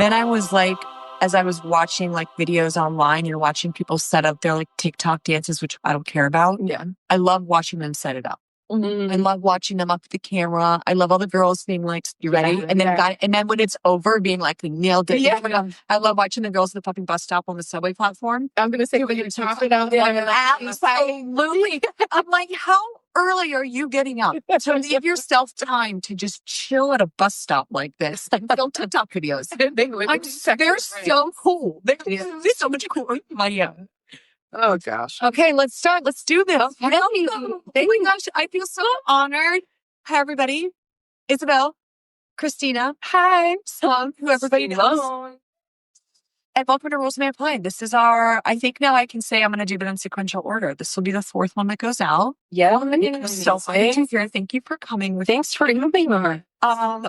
then I was like, as I was watching like videos online, you're watching people set up their like TikTok dances, which I don't care about. Yeah. I love watching them set it up. Mm-hmm. I love watching them up with the camera. I love all the girls being like, "You ready?" Yeah, and then yeah. and then when it's over, being like, "We nailed it." Yeah. I love watching the girls at the fucking bus stop on the subway platform. I'm gonna say when you're talking about Absolutely. I'm like, how early are you getting up to leave yourself time to just chill at a bus stop like this and film TikTok videos? They're so cool. They're so much cooler. Oh gosh. Okay, let's start. Let's do this. Oh my gosh, I feel so honored. Hi, everybody. Isabel, Kristina. Hi. Sloan, who everybody knows. And welcome to Rules May Apply. This is I think now I can say I'm going to do it in sequential order. This will be the fourth one that goes out. Yeah. So funny to hear. Thank you for coming with Thanks for having me.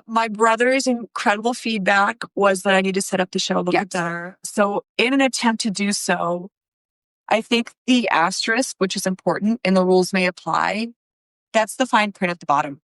My brother's incredible feedback was that I need to set up the show a little bit better. So in an attempt to do so, I think the asterisk, which is important, and the rules may apply, that's the fine print at the bottom.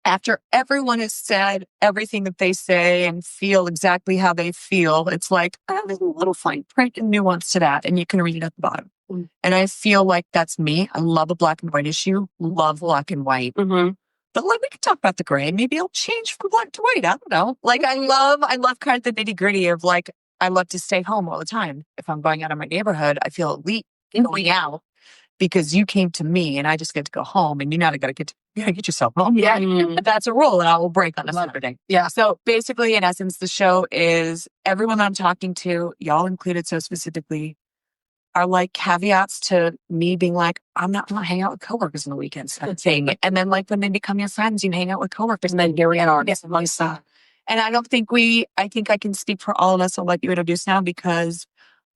After everyone has said everything that they say and feel exactly how they feel, it's like, there's a little fine print and nuance to that, and you can read it at the bottom. Mm. And I feel like that's me. I love a black and white issue, love black and white. Mm-hmm. But we can talk about the gray. Maybe I'll change from black to white. I don't know. Like, I love kind of the nitty gritty of like, I love to stay home all the time. If I'm going out of my neighborhood, I feel elite going out because you came to me and I just get to go home and you now got to get yourself home. Yeah. That's a rule that I will break on a Saturday. Yeah. So basically, in essence, the show is everyone that I'm talking to, y'all included so specifically, are like caveats to me being like, I'm not going to hang out with coworkers on the weekends. Thing. And then like when they become your friends, you hang out with coworkers and then here we are. And I don't think I think I can speak for all of us. I'll let you introduce now because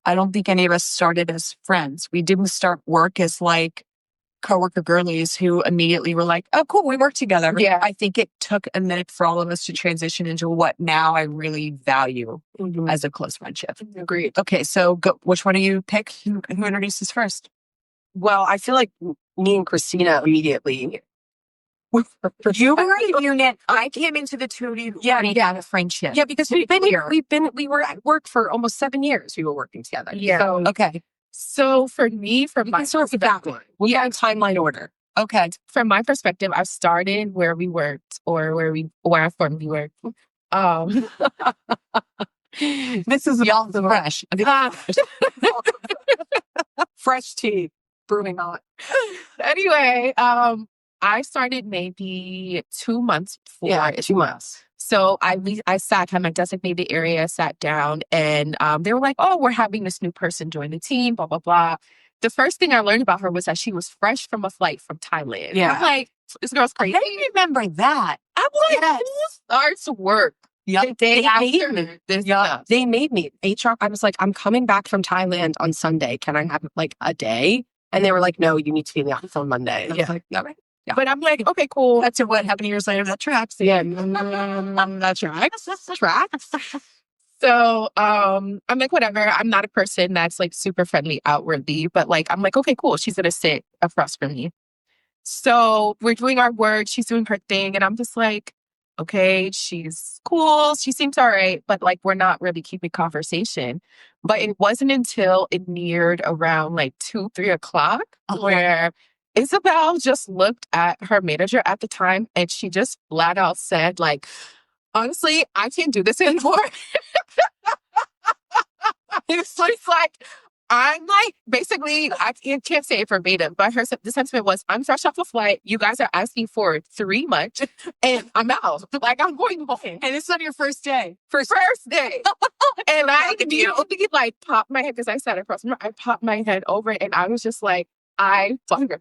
I don't think any of us started as friends. We didn't start work as like coworker girlies who immediately were like, oh, cool, we work together. Yeah. I think it took a minute for all of us to transition into what now I really value as a close friendship. Agreed. Okay, so which one do you pick? Who introduces first? Well, I feel like me and Kristina immediately. You were a unit. I came into the two of you. Yeah, a friendship. Yeah, because we were at work for almost 7 years. We were working together. Yeah. So, okay. So for me, from my perspective, we got a timeline order. Okay. From my perspective, I started where we worked or where I formerly worked. This is y'all fresh. Fresh tea, brewing on. Anyway, I started maybe 2 months before. Yeah, 2 months. So I had my designated area, sat down, and they were like, oh, we're having this new person join the team, blah, blah, blah. The first thing I learned about her was that she was fresh from a flight from Thailand. Yeah. I'm like, this girl's crazy. I remember that. I'm like, who starts work the day after this? Yeah. They made me. HR, I was like, I'm coming back from Thailand on Sunday. Can I have like a day? And they were like, no, you need to be in the office on Monday. And I was like, all right. Yeah. But I'm like, okay, cool. That's what happened years later. That tracks. Yeah, that tracks. So I'm like, whatever. I'm not a person that's like super friendly outwardly, but like, I'm like, okay, cool. She's going to sit across from me. So we're doing our work. She's doing her thing. And I'm just like, okay, she's cool. She seems all right. But like, we're not really keeping conversation. But it wasn't until it neared around like 2-3 o'clock where Isabel just looked at her manager at the time and she just flat out said, like, honestly, I can't do this anymore. It's like, I'm like, basically, I can't say it verbatim, but the sentiment was, I'm fresh off a flight. You guys are asking for 3 months and I'm out. Like, I'm going home. And it's on your first day. First day. And I immediately like popped my head because I sat across from her. I popped my head over and I was just like, I fuck her.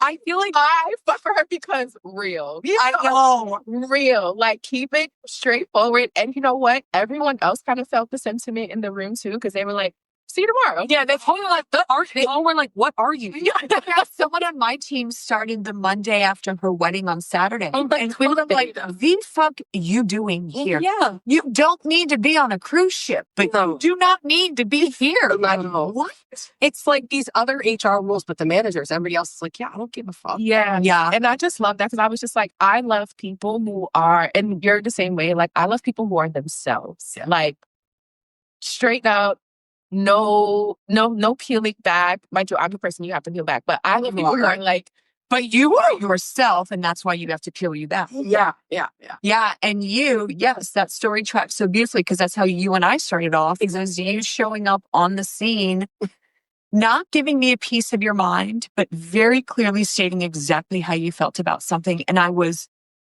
I feel like I fuck for her because real. I know. Real. Like, keep it straightforward. And you know what? Everyone else kind of felt the sentiment in the room too, because they were like, see you tomorrow. Yeah, they all were like, what are you? Yeah, someone on my team started the Monday after her wedding on Saturday. And we were like, the fuck you doing here? Yeah. You don't need to be on a cruise ship, but you do not need to be here. Like, what? It's like these other HR rules, but the managers, everybody else is like, yeah, I don't give a fuck. Yeah. Yeah. And I just love that because I was just like, I love people who are, and you're the same way. Like, I love people who are themselves. Yeah. Like, straight up, no peeling back. Mind you, I'm the person you have to peel back, but I love people who are like, but you are yourself, and that's why you have to peel you back. Yeah. Yeah. And yes, that story tracks so beautifully because that's how you and I started off. Is you showing up on the scene, not giving me a piece of your mind, but very clearly stating exactly how you felt about something. And I was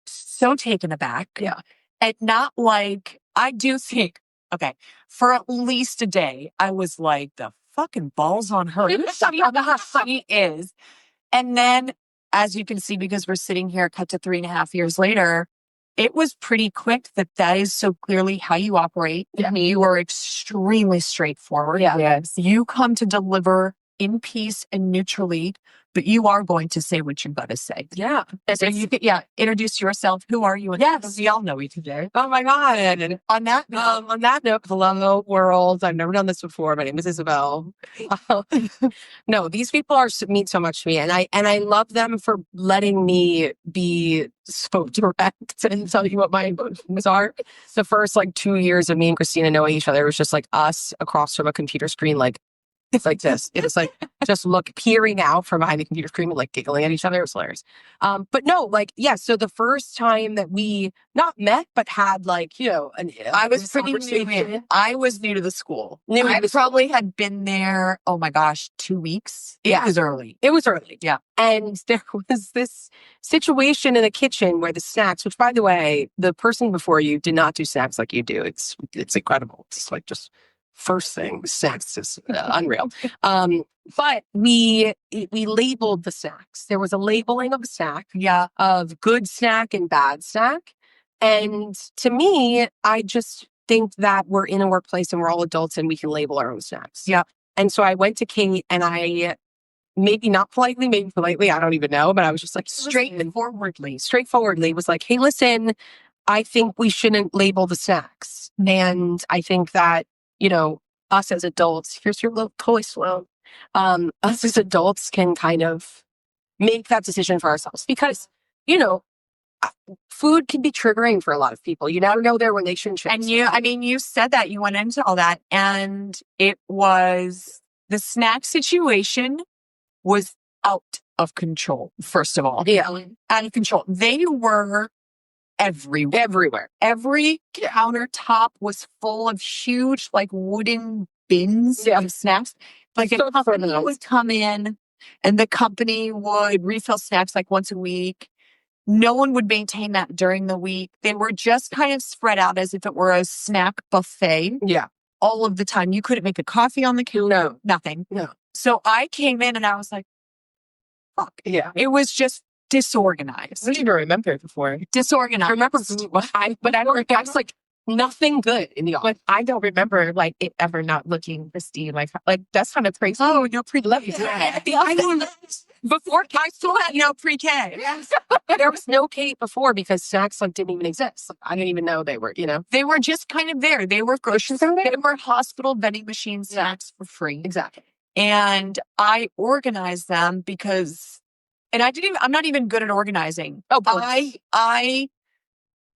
so taken aback. Yeah. And not like, I do think, okay, for at least a day, I was like, the fucking balls on her. She is. And then, as you can see, because we're sitting here cut to 3.5 years later, it was pretty quick that is so clearly how you operate. Yeah. You are extremely straightforward. Yeah. Yes. You come to deliver in peace and neutrally, but you are going to say what you're going to say. Yeah. So you can, introduce yourself. Who are you? Yes. We all know each other. Oh my God. And On that note, hello world. I've never done this before. My name is Isabel. No, these people mean so much to me. And I love them for letting me be so direct and tell you what my emotions are. The first 2 years of me and Kristina knowing each other was just like us across from a computer screen, it's like this. It's like just peering out from behind the computer screen and giggling at each other. It was hilarious. But no, so the first time that we not met, but had I was pretty new. I was new to the school. I probably had been there, oh my gosh, 2 weeks. It was early. It was early. Yeah. And there was this situation in the kitchen where the snacks, which by the way, the person before you did not do snacks like you do. It's incredible. It's just first thing, snacks is unreal. But we labeled the snacks. There was a labeling of a snack, of good snack and bad snack. And to me, I just think that we're in a workplace and we're all adults and we can label our own snacks. Yeah. And so I went to Kate and I, maybe not politely, maybe politely, I don't even know, but I was just straightforwardly was like, hey, listen, I think we shouldn't label the snacks. And I think that, us as adults, here's your little toy, Sloan. Us as adults can kind of make that decision for ourselves because, food can be triggering for a lot of people. You never know their relationships. And you said that, you went into all that, and it was, the snack situation was out of control, first of all. Yeah. Out of control. They were everywhere. Every countertop was full of huge, wooden bins of snacks. A company would come in and the company would refill snacks once a week. No one would maintain that during the week. They were just kind of spread out as if it were a snack buffet. Yeah. All of the time. You couldn't make a coffee on the counter. No. Nothing. No. So I came in and I was like, fuck. Yeah. It was just disorganized. I don't even remember it before. Disorganized. I remember, I was nothing good in the office. But I don't remember it ever not looking pristine. That's kind of crazy. Oh, no pre-K. Before I still had no pre-K. Yes. There was no K before because snacks didn't even exist. I didn't even know they were, They were just kind of there. They were grocery stores. They were hospital vending machine snacks for free. Exactly. And I organized them because, and I'm not even good at organizing. Oh, I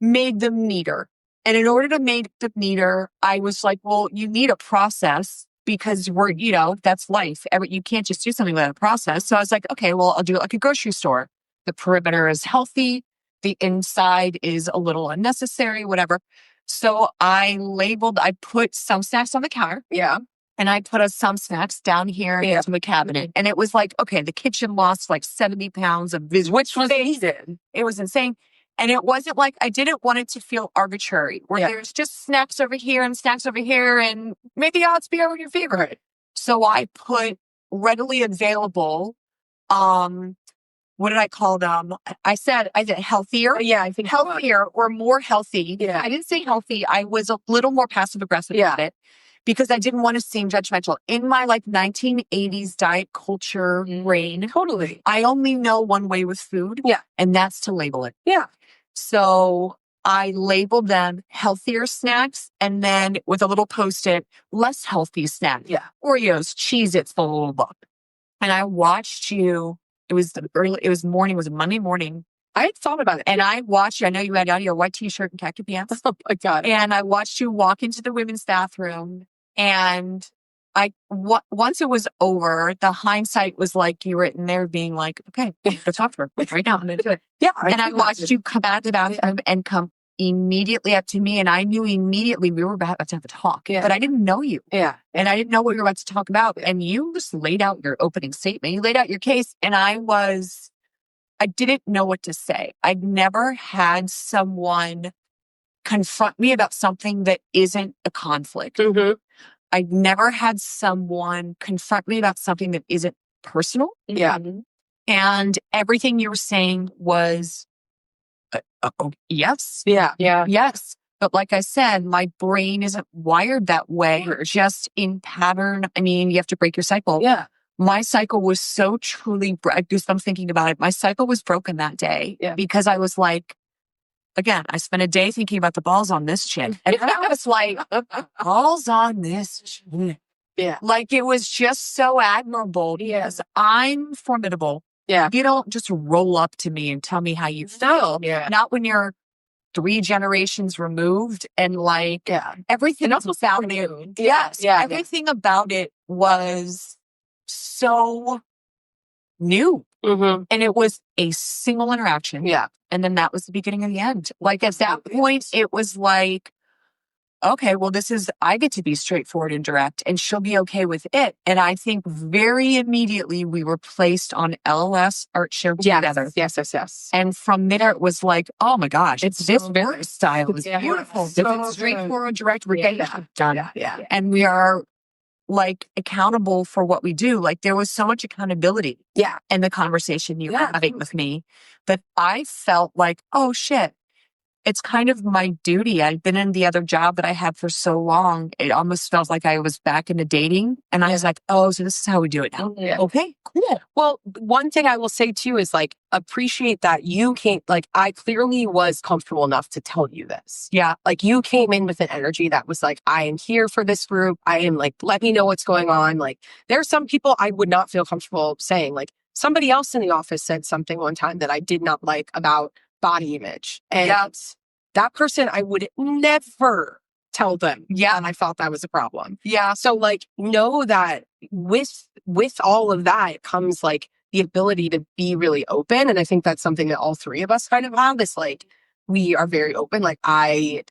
made them neater. And in order to make them neater, I was like, well, you need a process because that's life. You can't just do something without a process. So I was like, okay, well, I'll do it like a grocery store. The perimeter is healthy. The inside is a little unnecessary, whatever. So I put some snacks on the counter. Yeah. And I put some snacks down here into the cabinet. And it was okay, the kitchen lost 70 pounds of visual. Which was insane. It was insane. And it wasn't I didn't want it to feel arbitrary, where there's just snacks over here and snacks over here, and maybe the odds be over your favorite. So I put readily available, what did I call them? I said healthier. Yeah, I think healthier or more healthy. Yeah. I didn't say healthy. I was a little more passive aggressive about it. because I didn't want to seem judgmental. In my like 1980s diet culture brain, Totally. I only know one way with food. Yeah. And that's to label it. Yeah. So I labeled them healthier snacks and then with a little post-it, less healthy snacks. Yeah. Oreos, Cheez-Its, blah, blah, blah. And I watched you. It was a Monday morning. I had thought about it. And I watched you. I know you had on your white t-shirt and khaki pants. Oh my God. And I watched you walk into the women's bathroom. And once it was over, the hindsight was like you were in there being like, okay, I'm going to talk to her right now. I'm going to do it. Yeah. And I watched you come out of the bathroom and come immediately up to me. And I knew immediately we were about to have a talk. Yeah. But I didn't know you. Yeah. And I didn't know what you were about to talk about. And you just laid out your opening statement. You laid out your case. And I didn't know what to say. I'd never had someone confront me about something that isn't a conflict. Mm-hmm. I'd never had someone confront me about something that isn't personal. Yeah. And everything you were saying was, yes. Yeah. Yeah. Yes. But like I said, my brain isn't wired that way, just in pattern. I mean, you have to break your cycle. Yeah. My cycle was so truly, because I'm thinking about it, my cycle was broken that day because I was like, again, I spent a day thinking about the balls on this chick. And I was like, balls on this chick. Yeah. Like it was just so admirable because I'm formidable. Yeah. You don't just roll up to me and tell me how you feel. Yeah. Not when you're 3 generations removed and like everything else was about it. Yes. Yeah. Everything about it was so new. Mm-hmm. And it was a single interaction. Yeah. And then that was the beginning of the end. Like at that point, it was like, okay, well, I get to be straightforward and direct and she'll be okay with it. And I think very immediately we were placed on LLS art share together. Yes. And from there, it was like, oh my gosh, this work style is beautiful. So This is straightforward, direct. We're getting that done. Yeah. And we are like accountable for what we do. Like there was so much accountability in the conversation you were having with me that I felt like, oh shit, it's kind of my duty. I've been in the other job that I had for so long. It almost felt like I was back into dating. And I was like, oh, so this is how we do it now. Yeah. Okay, cool. Well, one thing I will say too is like, appreciate that you came, like I clearly was comfortable enough to tell you this. Yeah. Like you came in with an energy that was like, I am here for this group. I am like, let me know what's going on. Like there's some people I would not feel comfortable saying, like somebody else in the office said something one time that I did not like about body image. And that person, I would never tell them. Yeah. And I thought that was a problem. Yeah. So like, know that with all of that comes like the ability to be really open. And I think that's something that all three of us kind of have is like, we are very open. Like I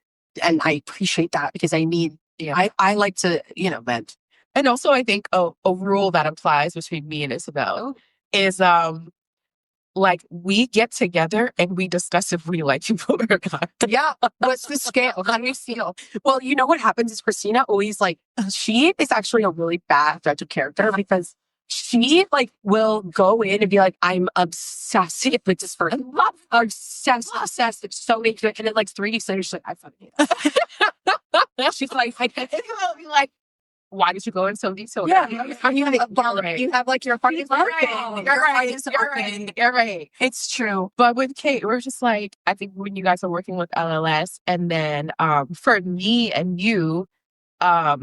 appreciate that because I need, I like to, vent. And also I think a rule that applies between me and Isabel is, like we get together and we discuss if we like people or not. Yeah. What's the scale? How do you feel? Well, you know what happens is Kristina always like, she is actually a really bad judge of character because she like will go in and be like, I'm obsessed with this person. Obsessed. It's so into it. And then like 3 weeks later, she's like, I fucking hate it. She's like, I can't be like, why did you go in so detailed? Yeah. You have like your heart is You're right. It's true. But with Kate, we're just like, I think when you guys are working with LLS and then for me and you, I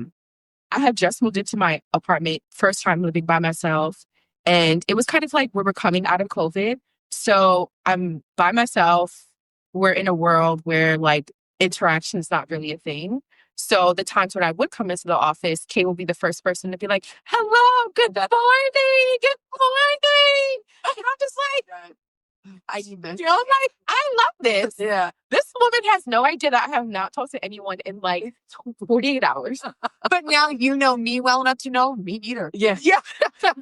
had just moved into my apartment, first time living by myself. And it was kind of like we were coming out of COVID. So I'm by myself. We're in a world where like interaction is not really a thing. So the times when I would come into the office, Kay will be the first person to be like, hello, good morning. And I'm just like, I love this. Yeah. This woman has no idea that I have not talked to anyone in like 48 hours. But now you know me well enough to know me neither. Yeah. Yeah. So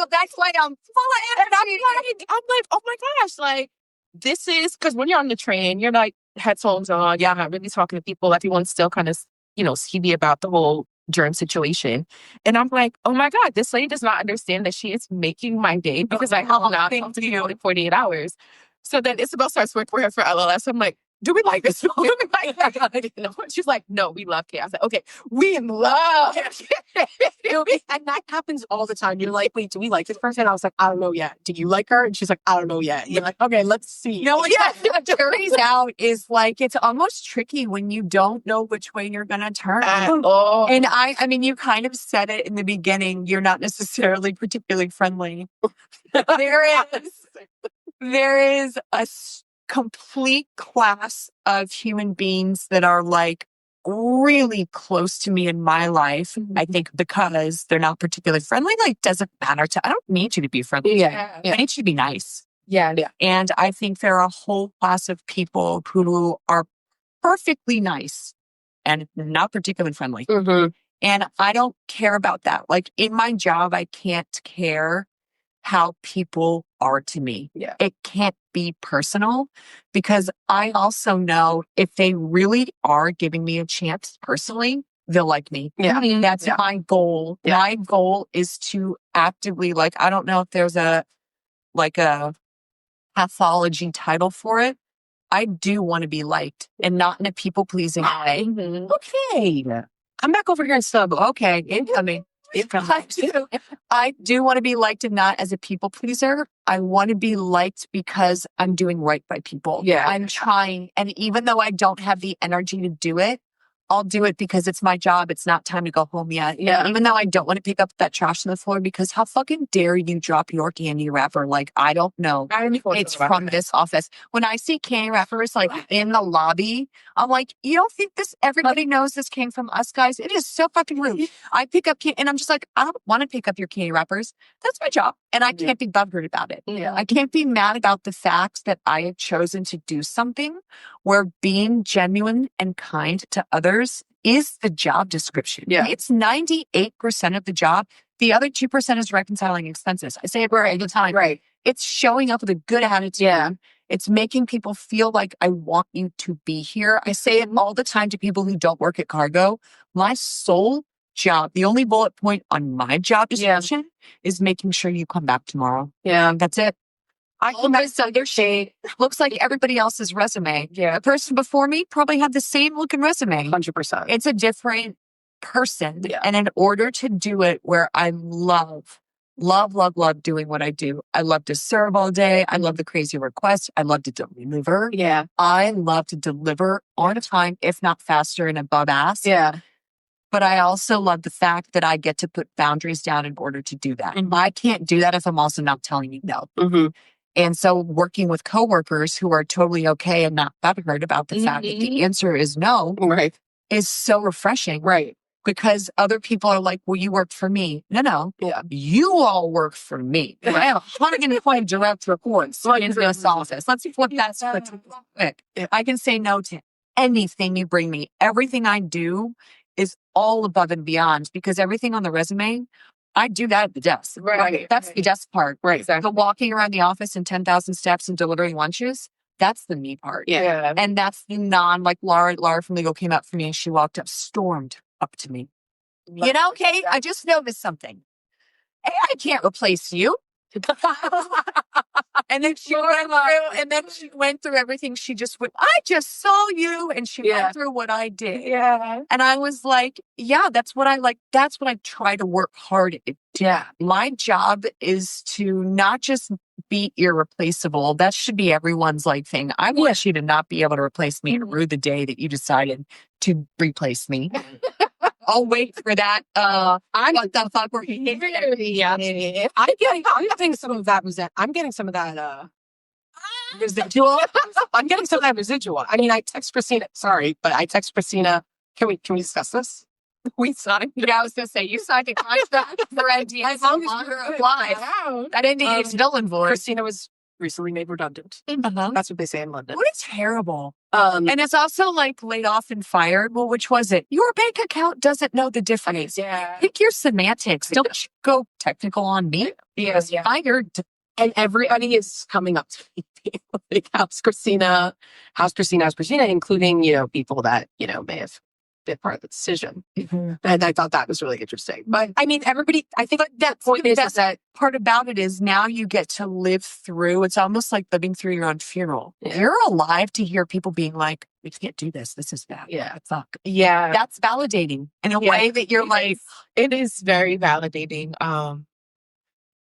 that's why I'm full of energy. I'm like, oh my gosh, like this is because when you're on the train, you're like headphones on. Yeah, I'm not really talking to people. Everyone's still kind of, skeevy about the whole germ situation. And I'm like, oh my God, this lady does not understand that she is making my day because I have not talked to you in 48 hours. So then Isabel starts working for her for LLS. I'm like, do we like this? Do we like that? She's like, no, we love Kay. I was like, okay, we love And that happens all the time. You're like, wait, do we like this person? I was like, I don't know yet. Do you like her? And she's like, I don't know yet. And you're like, okay, let's see. You know what turns out is like it's almost tricky when you don't know which way you're gonna turn. And I mean, you kind of said it in the beginning. You're not necessarily particularly friendly. There is a complete class of human beings that are like really close to me in my life. I think because they're not particularly friendly, like doesn't matter I don't need you to be friendly. I need you to be nice. Yeah. And I think there are a whole class of people who are perfectly nice and not particularly friendly. And I don't care about that. Like in my job, I can't care how people are to me. Yeah. It can't be personal because I also know if they really are giving me a chance personally, they'll like me. Yeah. That's my goal. Yeah. My goal is to actively, like, I don't know if there's a pathology title for it. I do want to be liked and not in a people pleasing way. Okay. Come back over here and sub. Okay. Incoming. I do want to be liked and not as a people pleaser. I want to be liked because I'm doing right by people. Yeah. I'm trying. And even though I don't have the energy to do it, I'll do it because it's my job. It's not time to go home yet. Yeah. Even though I don't want to pick up that trash on the floor because how fucking dare you drop your candy wrapper? Like, I don't know. It's from this office. When I see candy wrappers like in the lobby, I'm like, you don't think everybody knows this came from us guys? It is so fucking rude. I pick up and I'm just like, I don't want to pick up your candy wrappers. That's my job. And I can't be butthurt about it. Yeah. I can't be mad about the fact that I have chosen to do something where being genuine and kind to others is the job description. Yeah. It's 98% of the job. The other 2% is reconciling expenses. I say it all the time. Right. It's showing up with a good attitude. Yeah. It's making people feel like I want you to be here. I say it all the time to people who don't work at Cargo. My sole job, the only bullet point on my job description is making sure you come back tomorrow. Yeah. That's it. All this other shit looks like everybody else's resume. Yeah. The person before me probably had the same looking resume. 100%. It's a different person. Yeah. And in order to do it where I love doing what I do. I love to serve all day. I love the crazy requests. I love to deliver. Yeah. I love to deliver on time, if not faster and above ask. Yeah. But I also love the fact that I get to put boundaries down in order to do that. I can't do that if I'm also not telling you no. And so working with coworkers who are totally okay and not butthurt about the fact that the answer is no is so refreshing. Right. Because other people are like, well, you worked for me. No. Yeah. You all work for me. I have 120 direct reports in this office. Let's flip that switch quick. Yeah. I can say no to anything you bring me. Everything I do is all above and beyond because everything on the resume, I do that at the desk. Right. That's the desk part. Right. Exactly. The walking around the office in 10,000 steps and delivering lunches, that's the me part. Yeah. And that's the like Laura from Legal came up for me and she walked up, stormed up to me. You know, Kate, I just noticed something. I can't replace you. And then she went through everything. She just went, I just saw you. And she went through what I did. Yeah. And I was like, yeah, that's what I like. That's what I try to work hard at. Yeah. My job is to not just be irreplaceable. That should be everyone's like thing. I want you to not be able to replace me and rue the day that you decided to replace me. I'll wait for that. What the fuck were you? I'm getting some of that. I'm getting some of that residual. I'm getting some of that residual. I mean, I text Kristina. Sorry, but I text Kristina. Can we discuss this? We signed. Yeah, I was gonna say you signed a contract for NDA's longer of life. That NDA is null and void. Kristina was recently made redundant. That's what they say in London. What is terrible. And it's also like laid off and fired. Well, which was it? Your bank account doesn't know the difference. Yeah. Pick your semantics. Don't go technical on me. Yes. Yeah. Fired. And everybody is coming up to me. Like, how's Kristina, including, people that, may have been part of the decision. Mhm. And I thought that was really interesting. But I mean, everybody, I think that point is that Part about it is now you get to live through, it's almost like living through your own funeral. Yeah. You're alive to hear people being like, we can't do this. This is bad. Yeah. Fuck. Yeah. That's validating in a way that you're like, It is very validating.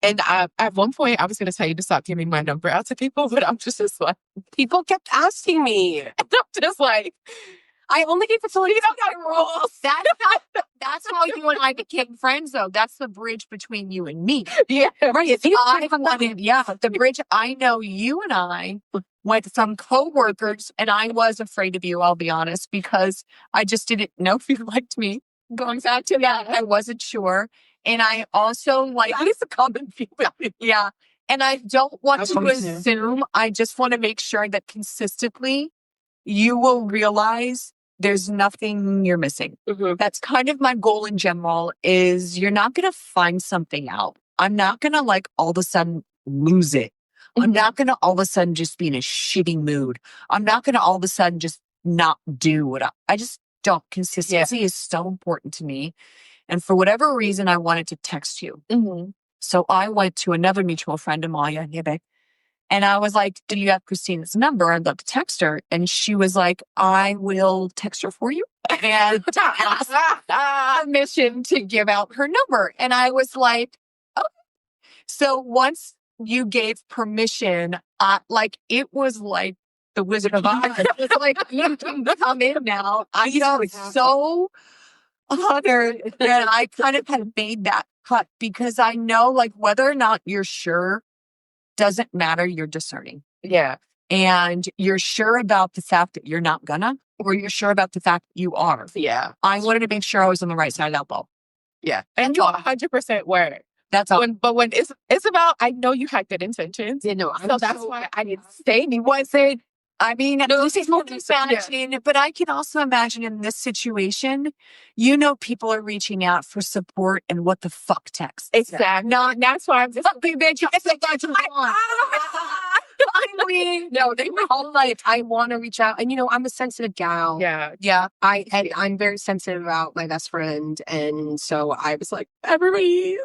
And at one point, I was going to tell you to stop giving my number out to people, but I'm just like, people kept asking me. and I'm just like, I only gave it to like, you don't got rules. that's how you and I became friends, though. That's the bridge between you and me. Yeah. right. If you The bridge. I know you and I went from coworkers, and I was afraid of you, I'll be honest, because I just didn't know if you liked me. Going back to that, I wasn't sure. And I also like, That is a common feeling. yeah. And I don't want to Absolutely. assume, I just want to make sure that consistently you will realize there's nothing you're missing. Mhm. That's kind of my goal in general is you're not going to find something out. I'm not going to like all of a sudden lose it. I'm not going to all of a sudden just be in a shitty mood. I'm not going to all of a sudden just not do what I just don't. Consistency is so important to me. And for whatever reason, I wanted to text you. Mm-hmm. So I went to another mutual friend, Amalia Hibbek, and I was like, do you have Christina's number? I'd love to text her. And she was like, I will text her for you. And asked permission to give out her number. And I was like, oh. So once you gave permission, it was like the Wizard of Oz. It was like, you can come in now. I was so honored that I kind of had made that cut because I know like whether or not you're sure doesn't matter. You're discerning. Yeah. And you're sure about the fact that you're not gonna, or you're sure about the fact that you are. Yeah. I wanted to make sure I was on the right side of that ball. Yeah. And you 100% were. That's all. But when Isabel, I know you had good intentions. You know, So that's why I didn't say any. Wasn't. I mean, this is more imagine, but I can also imagine in this situation, people are reaching out for support and what the fuck text. Exactly. No, that's why I'm just bitch. I mean, no, they were all like, I want to reach out. And, I'm a sensitive gal. Yeah. Yeah. I'm very sensitive about my best friend. And so I was like, everybody,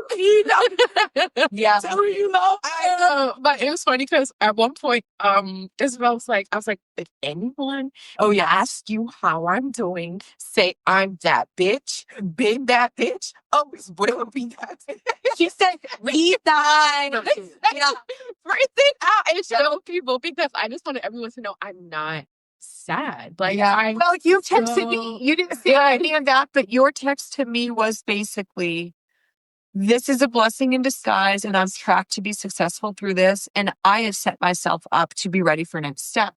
Yeah. tell her you love I know. But it was funny because at one point, Isabel was like, I was like, if anyone ask you how I'm doing, say I'm that bitch, been that bitch, always will be that bitch. She said, read that. Yeah. Print it out and show people because I just wanted everyone to know I'm not sad. Like, Well, you texted me. You didn't say any of that, but your text to me was basically, this is a blessing in disguise, and I'm tracked to be successful through this. And I have set myself up to be ready for next steps.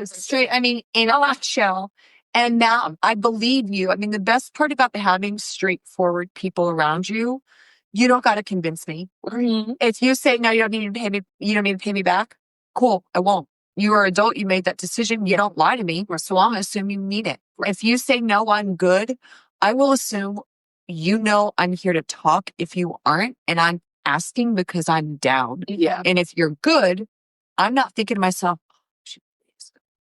Straight, in a nutshell. And now I believe you. I mean, the best part about having straightforward people around you, you don't got to convince me. Mm-hmm. If you say, no, you don't need to pay me, you don't need to pay me back. Cool. I won't. You are an adult. You made that decision. You don't lie to me. So I'm going to assume you need it. If you say, no, I'm good, I will assume I'm here to talk if you aren't. And I'm asking because I'm down. Yeah. And if you're good, I'm not thinking to myself,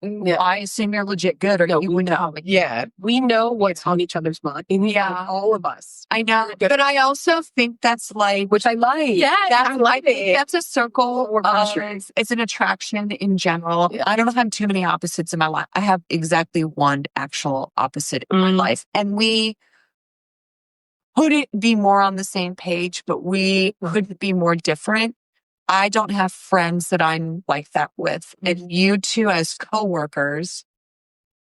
Yeah. I assume you're legit good, or you would know. Yeah. We know what's on each other's mind. Yeah. All of us. I know. But I also think that's like, Which I like. Yeah. I like it. that's a circle Or it's an attraction in general. Yeah. I don't have too many opposites in my life. I have exactly one actual opposite in my life. And we couldn't be more on the same page, but we couldn't be more different. I don't have friends that I'm like that with. And you two as coworkers,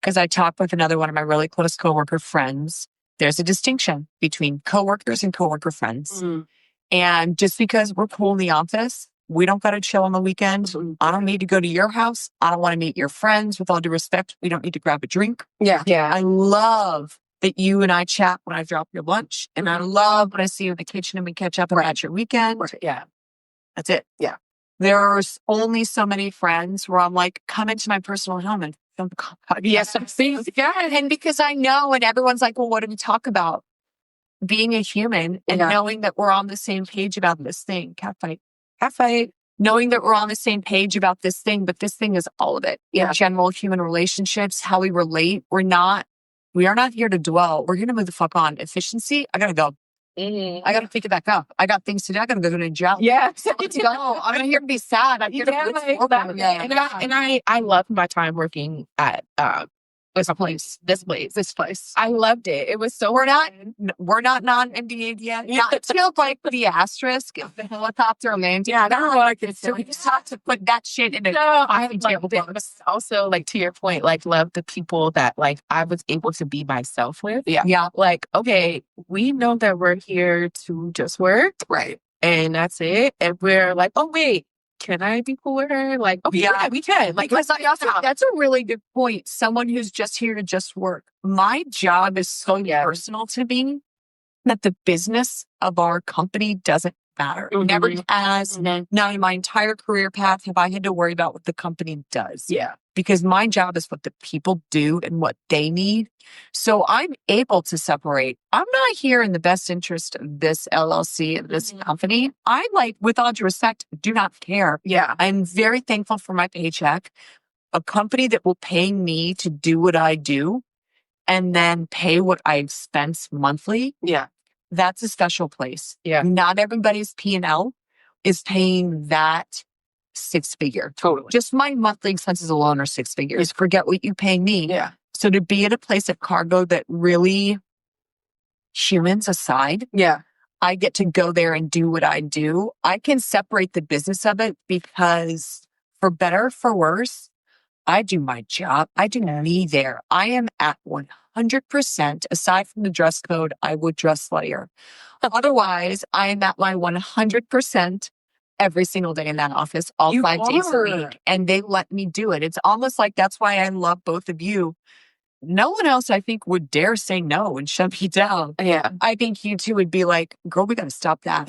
because I talked with another one of my really close coworker friends, there's a distinction between coworkers and coworker friends. And just because we're cool in the office, we don't got to chill on the weekend. I don't need to go to your house. I don't want to meet your friends. With all due respect, we don't need to grab a drink. Yeah. Yeah. I love that you and I chat when I drop your lunch. And I love when I see you in the kitchen and we catch up about your weekend. Yeah. That's it. Yeah. There are only so many friends where I'm like, come into my personal home and film the podcast. Yes. Yeah. And because I know, and everyone's like, well, what did we talk about? Being a human and knowing that we're on the same page about this thing. Cat fight. Knowing that we're on the same page about this thing, but this thing is all of it. Yeah. In general, human relationships, how we relate. We're not We are not here to dwell. We're going to move the fuck on. Efficiency, I got to go. I got to pick it back up. I got things to do. I got to go to a job. Yeah. Let's go. I'm not here to be sad. I'm here to move forward. And I love my time working at this place. I loved it. It was so We're not non-NDA yet. Not until like the asterisk, if the helicopter landing. Yeah, that's what I could So say. we just have to put that shit in a I loved it. But also, like, to your point, like, love the people that like I was able to be myself with. Yeah. Like, okay, we know that we're here to just work. Right. And that's it. And we're like, oh wait, can I be cool with her? Like, okay, yeah, we can. Like, Because I also, that's a really good point. Someone who's just here to just work. My job is so personal to me that the business of our company doesn't matter. It never has. Now, in my entire career path, have I had to worry about what the company does? Yeah. Because my job is what the people do and what they need. So I'm able to separate. I'm not here in the best interest of this LLC and this company. I, like, with all due respect, do not care. Yeah. I'm very thankful for my paycheck. A company that will pay me to do what I do and then pay what I expense monthly. Yeah. That's a special place. Yeah. Not everybody's P&L is paying that six-figure. Totally. Just my monthly expenses alone are six figures. Forget what you pay me. Yeah. So to be at a place at Cargo that really, humans aside, I get to go there and do what I do. I can separate the business of it because, for better or for worse, I do my job. I do me there. I am at 100%. Aside from the dress code, I would dress lighter. Otherwise, I am at my 100% every single day in that office, all 5 days a week. And they let me do it. It's almost like that's why I love both of you. No one else, I think, would dare say no and shut me down. Yeah. I think you two would be like, girl, we got to stop that.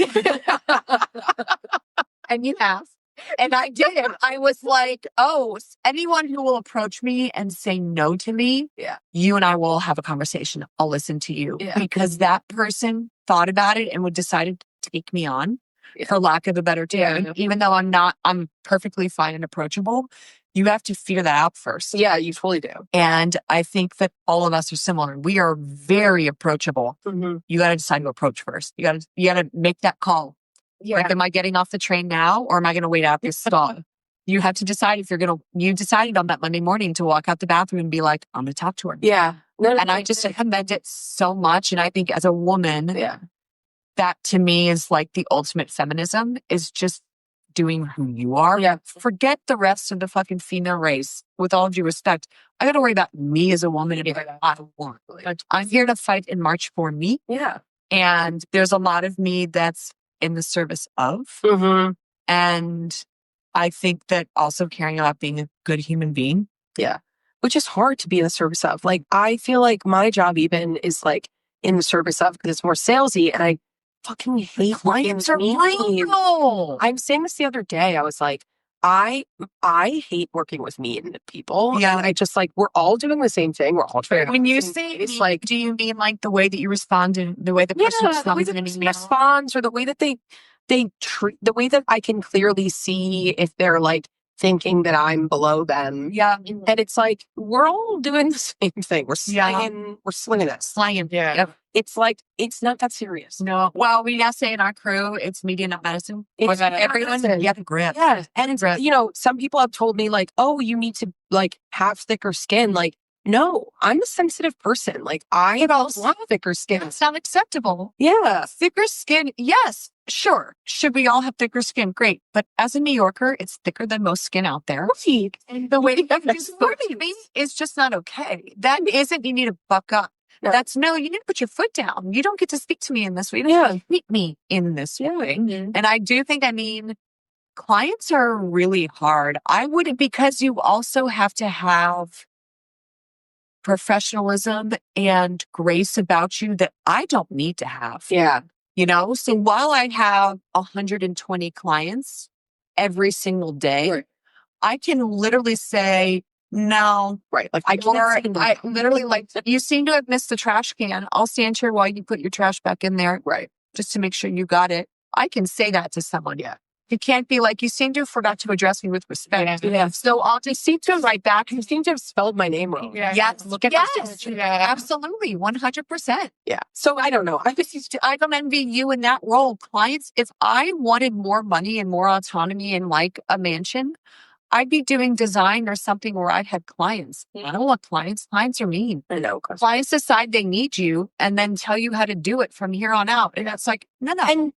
And you have. And I did. I was like, oh, anyone who will approach me and say no to me, you and I will have a conversation. I'll listen to you. Because that person thought about it and would decide to take me on, for lack of a better term. Even though I'm perfectly fine and approachable, you have to figure that out first. Yeah, you totally do. And I think that all of us are similar. We are very approachable. You got to decide to approach first. You got to make that call. Yeah. Like, am I getting off the train now or am I going to wait out this stall? You have to decide if you decided on that Monday morning to walk out the bathroom and be like, I'm going to talk to her. Yeah. And I just commend it so much. And I think as a woman, that to me is like the ultimate feminism, is just doing who you are. Yeah. Forget the rest of the fucking female race. With all due respect, I got to worry about me as a woman and what I want. I'm here to fight and march for me. Yeah. And there's a lot of me that's in the service of. And I think that also caring about being a good human being. Yeah. Which is hard to be in the service of. Like, I feel like my job even is like in the service of, because it's more salesy, and I fucking hate Clients are brutal. I'm saying this the other day. I was like, I hate working with mean people. Yeah. And I just, like, we're all doing the same thing. We're all trying. When you say it's like, do you mean like the way that you respond and the way the person responds, or the way that they treat, the way that I can clearly see if they're like thinking that I'm below them. Yeah. And it's like, we're all doing the same thing. We're slinging it. Slanging. Yeah. Yep. It's like, it's not that serious. No. Well, we now say in our crew, it's media, not medicine. It's everyone, you have a grip. Yeah. And it's, you know, some people have told me like, oh, you need to like have thicker skin. Like, no, I'm a sensitive person. Like, I want thicker skin. It's not acceptable. Yeah. Thicker skin. Yes. Sure. Should we all have thicker skin? Great. But as a New Yorker, it's thicker than most skin out there. Right. And the way that you spoke to me is just not okay. That isn't, you need to buck up. No. You need to put your foot down. You don't get to speak to me in this way. You don't get to treat me in this way. And I do think, clients are really hard. Because you also have to have professionalism and grace about you that I don't need to have. Yeah. You know, so while I have 120 clients every single day, I can literally say, no. Right. Like, I literally, like, you seem to have missed the trash can. I'll stand here while you put your trash back in there. Right. Just to make sure you got it. I can say that to someone. Yeah. You can't be like, you seem to have forgot to address me with respect. Yeah. So I'll just seem to write back. You seem to have spelled my name wrong. Yes. Look at Yes. this. Absolutely. 100%. Yeah. So I don't know. I don't envy you in that role. Clients, if I wanted more money and more autonomy and like a mansion, I'd be doing design or something where I had clients. I don't want clients. Clients are mean. I know. Clients decide they need you and then tell you how to do it from here on out. And that's like, no.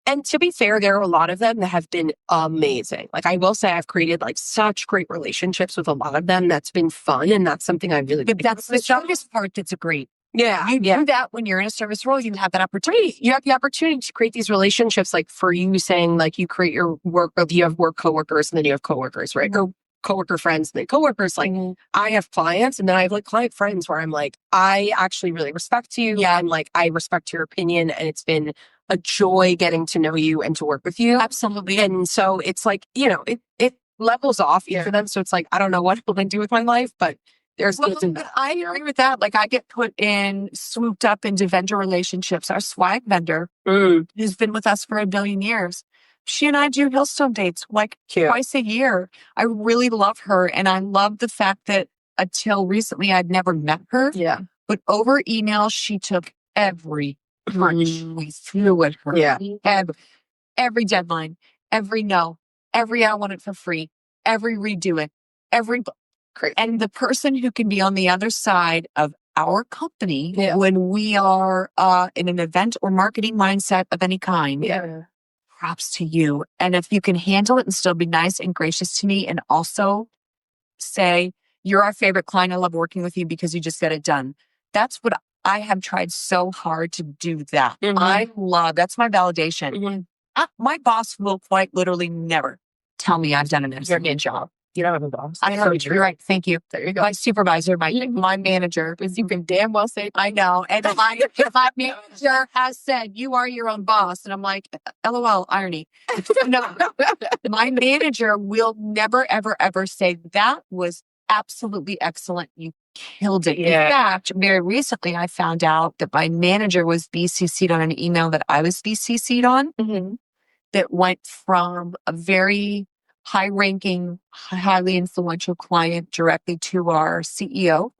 And to be fair, there are a lot of them that have been amazing. Like I will say I've created like such great relationships with a lot of them. That's been fun. And that's something I really But that's the strongest part that's great. Yeah. You do that when you're in a service role, you have that opportunity. You have the opportunity to create these relationships, like for you saying, like you create your work, you have work coworkers and then you have coworkers, right? Or coworker friends and then coworkers. Like I have clients and then I have like client friends where I'm like, I actually really respect you. Yeah. And like, I respect your opinion and it's been a joy getting to know you and to work with you. Absolutely. And so it's like, you know, it levels off for them. So it's like, I don't know what will I do with my life, but there's good in that. I agree with that. Like I get swooped up into vendor relationships. Our swag vendor who's been with us for 1 billion years. She and I do Hillstone dates like twice a year. I really love her. And I love the fact that until recently, I'd never met her. Yeah. But over email, she took every punch we threw at her. Yeah. Every deadline, every no, every I want it for free, every redo it, and the person who can be on the other side of our company when we are in an event or marketing mindset of any kind. Yeah. Props to you. And if you can handle it and still be nice and gracious to me and also say, you're our favorite client. I love working with you because you just get it done. That's what I have tried so hard to do that. That's my validation. My boss will quite literally never tell me I've done an excellent job. You don't have a boss. I know. You're right. Thank you. There you go. My supervisor, my manager. You can damn well say, I know. And if my manager has said, you are your own boss. And I'm like, LOL, irony. No, my manager will never, ever, ever say that was absolutely excellent. You killed it. Yeah. In fact, very recently, I found out that my manager was BCC'd on an email that I was BCC'd on that went from a very high-ranking, highly influential client directly to our CEO.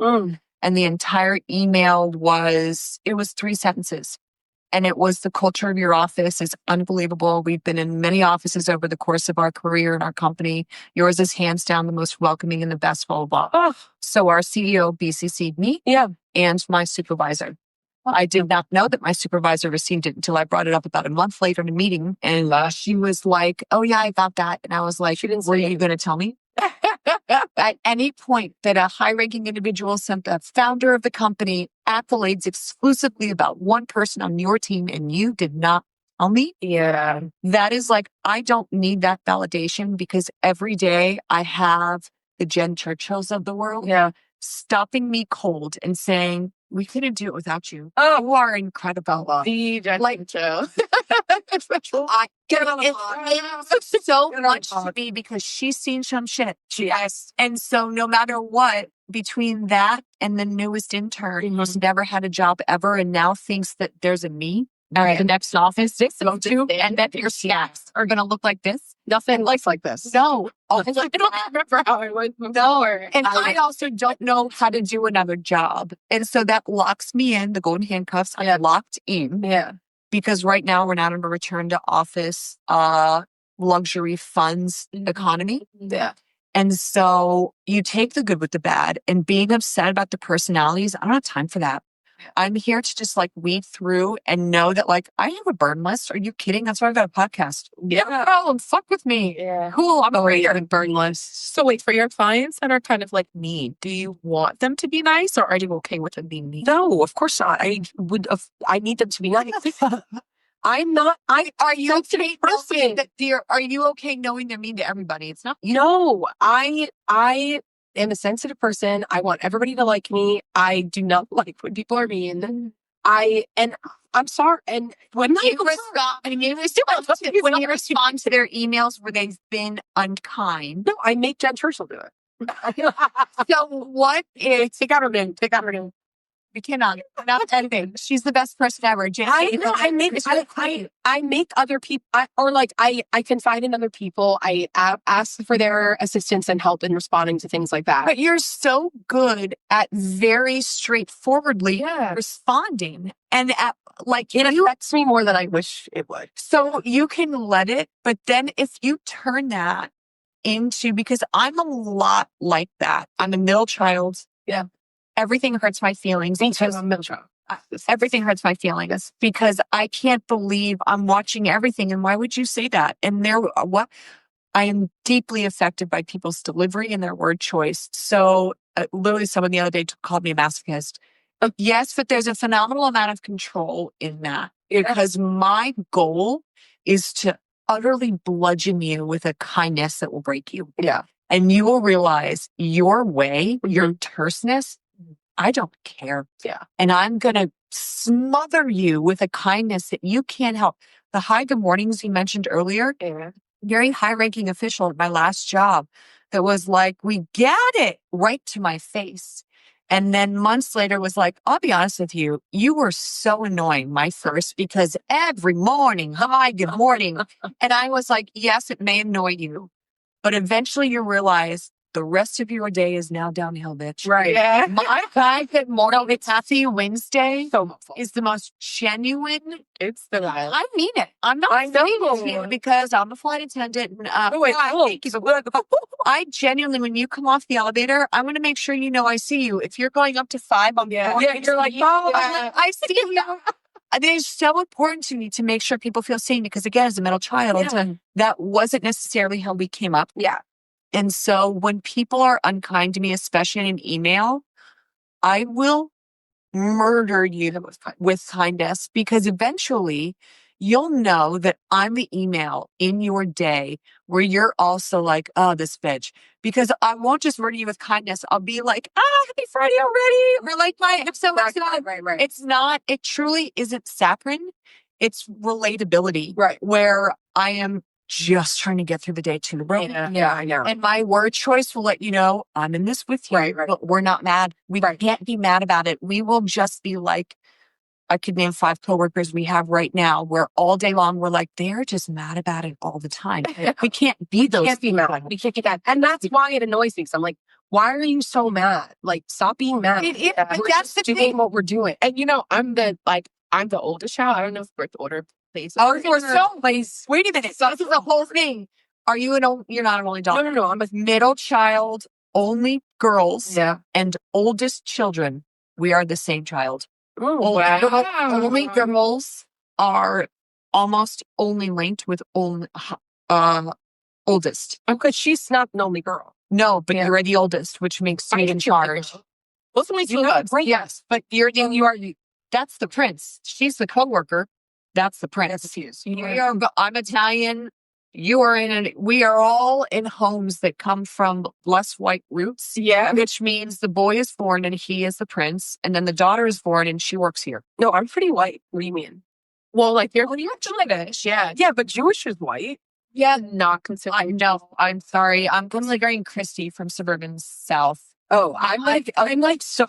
And the entire email was 3 sentences. And it was, the culture of your office is unbelievable. We've been in many offices over the course of our career in our company. Yours is hands down the most welcoming and the best, blah, blah, blah. So our CEO BCC'd me and my supervisor. I did not know that my supervisor received it until I brought it up about a month later in a meeting. And she was like, oh yeah, I got that. And I was like, were you going to tell me? At any point that a high-ranking individual sent the founder of the company accolades exclusively about one person on your team and you did not tell me? Yeah. That is like, I don't need that validation because every day I have the Jen Churchills of the world stopping me cold and saying, we couldn't do it without you. Oh, you are incredible. The Jen Churchill. I get on it so much to me because she's seen some shit. Yes. And so no matter what, between that and the newest intern who's never had a job ever and now thinks that there's a me at the next office to go to and that your stacks are going to look like this. Nothing looks like this. No. I don't remember how it was before. No. And I also don't know how to do another job. And so that locks me in, the golden handcuffs. I'm locked in. Yeah. Because right now we're not in a return to office luxury funds economy. Yeah. And so you take the good with the bad, and being upset about the personalities, I don't have time for that. I'm here to just like weed through and know that like I have a burn list. Are you kidding? That's why I've got a podcast. Yeah. No problem. Fuck with me. Yeah. Cool. I'm over here. Burn list. So wait, for your clients that are kind of like mean, do you want them to be nice or are you okay with them being mean? No, of course not. I need them to be nice. I'm not. Are you okay knowing that are you okay knowing they're mean to everybody? It's not. No, I am a sensitive person. I want everybody to like me. I do not like when people are mean. I'm sorry. And when you respond to their emails where they've been unkind. No, I make Jen Churchill do it. So what is take out her name. We cannot. Not anything. She's the best person ever. I make other people, I confide in other people. I ask for their assistance and help in responding to things like that. But you're so good at very straightforwardly responding. And It affects me more than I wish it would. so you can let it, but then if you turn that into, because I'm a lot like that. I'm a middle child. Yeah. Everything hurts my feelings. Me too. because I'm middle child. Everything hurts my feelings because I can't believe I'm watching everything. And why would you say that? And I am deeply affected by people's delivery and their word choice. So literally someone the other day called me a masochist. Yes, but there's a phenomenal amount of control in that because my goal is to utterly bludgeon you with a kindness that will break you. Yeah. And you will realize your way, your terseness, I don't care. Yeah. And I'm going to smother you with a kindness that you can't help. The hi, good mornings you mentioned earlier, very high ranking official at my last job that was like, we get it, right to my face. And then months later was like, I'll be honest with you, you were so annoying, my first, because every morning, hi, good morning. And I was like, yes, it may annoy you, but eventually you realize the rest of your day is now downhill, bitch. Right. Yeah. My hi, good morning, it's Happy Wednesday So helpful. is the most genuine. It's the vibe. I mean it. I'm not saying it to you because I'm a flight attendant. And, I genuinely, when you come off the elevator, I'm going to make sure you know I see you. If you're going up to 5, you're like, oh, I see you. It is so important to me to make sure people feel seen because, again, as a middle child, that wasn't necessarily how we came up. Yeah. And so when people are unkind to me, especially in an email, I will murder you with kindness because eventually you'll know that I'm the email in your day where you're also like, oh, this bitch. Because I won't just murder you with kindness. I'll be like, happy Friday already. Or like my episode. Right. It's not, it truly isn't saccharine. It's relatability. Right. Where I am just trying to get through the day too. Yeah, I know. And my word choice will let you know I'm in this with you, Right. but we're not mad. We can't be mad about it. We will just be like, I could name 5 coworkers we have right now where all day long we're like, they're just mad about it all the time. We can't be those. Can't be mad. We can't get that. And that's why it annoys me. Because I'm like, why are you so mad? Like, stop being mad. But that's the doing thing. what we're doing. And I'm the oldest child. I don't know if birth order plays. You're so place. Wait a minute. So this is the whole thing. Are you you're not an only daughter? No. I'm a Middle child, only girls, Yeah. and oldest children. We are the same child. Oh, wow. Only girls are almost only linked with oldest. Because she's not an only girl. No, but you're the oldest, which makes me in charge. Those only two of us. Yes, but that's the prince. She's the coworker. That's the prince. I'm Italian. We are all in homes that come from less white roots. Yeah. Which means the boy is born and he is the prince. And then the daughter is born and she works here. No, I'm pretty white. What do you mean? Well, you're Jewish. Yeah. Yeah, but Jewish is white. Yeah. Not considered. I know. I'm sorry. I'm Glenn Christie from suburban South. Oh, I'm so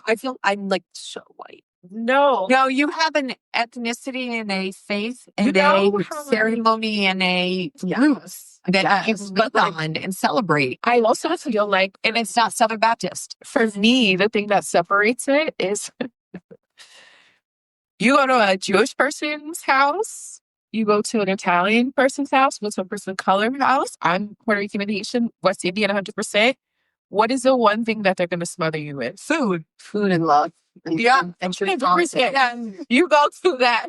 white. No. No, you have an ethnicity and a faith and a ceremony and a roots that you live on and celebrate. I also feel like, and it's not Southern Baptist. For me, the thing that separates it is you go to a Jewish person's house, you go to an Italian person's house, you go to a person of color house. I'm Puerto Rican and Haitian, West Indian 100%. What is the one thing that they're going to smother you with? Food and love. And 100%. You go to that.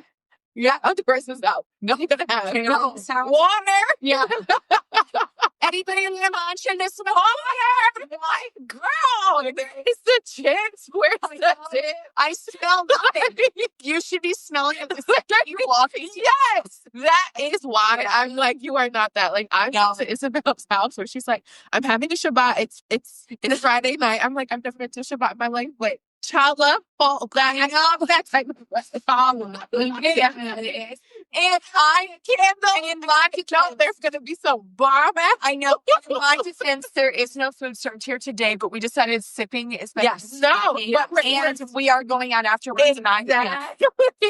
Yeah, other person's out. No, you're going to have water. Yeah. Anybody in your mansion is water? My girl, there's a chance. Where's the tip? I smell nothing. You should be smelling it the second you walk in. Yes, that is why I'm like, you are not that. Like, I'm to Isabel's house where she's like, I'm having a Shabbat. It's Friday night. I'm like, I've never been to Shabbat in my life. But chala, that type of chala. Yeah, it is. And I can't know there's going to be some bomb. I know. In my defense, there is no food served here today, but we decided sipping is better. Yes. No, And we are going out afterwards. And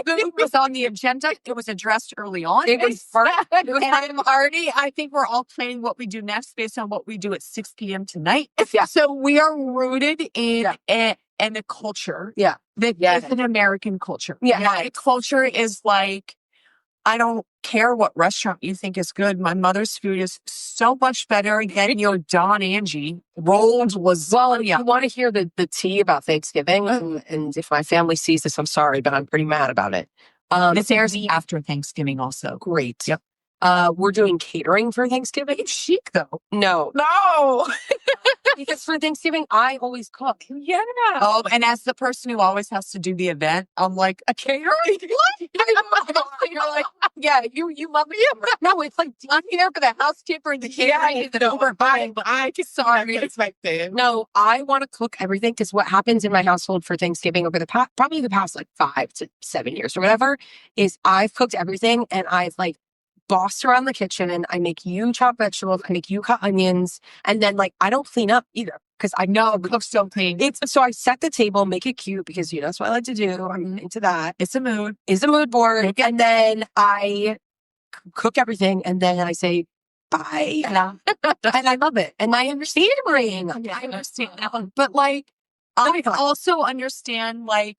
food was on the agenda. It was addressed early on. It was and I'm already, I think we're all planning what we do next based on what we do at 6 p.m. tonight. Yeah. So we are rooted in a culture. Yeah. That is an American culture. Yeah. The culture is like, I don't care what restaurant you think is good. My mother's food is so much better than your Don Angie rolled lasagna. Well, you want to hear the tea about Thanksgiving? And if my family sees this, I'm sorry, but I'm pretty mad about it. This airs after Thanksgiving also. Great. Yep. We're doing catering for Thanksgiving. It's chic though. No. No. Because for Thanksgiving, I always cook. Yeah. Oh, and as the person who always has to do the event, I'm like, a caterer? What? You're like, yeah, you love me. No, it's like, I'm here for the housekeeper and the catering. I just sorry expected. No, I want to cook everything because what happens in my household for Thanksgiving over the probably the past like 5 to 7 years or whatever is I've cooked everything and I've like bossed around the kitchen and I make you chop vegetables, I make you cut onions, and then like I don't clean up either because I know cooks don't clean. So I set the table, make it cute because that's what I like to do. I'm into that. It's a mood. It's a mood board, and then I cook everything, and then I say bye, and I love it, and I understand. I understand that one, but like I also understand like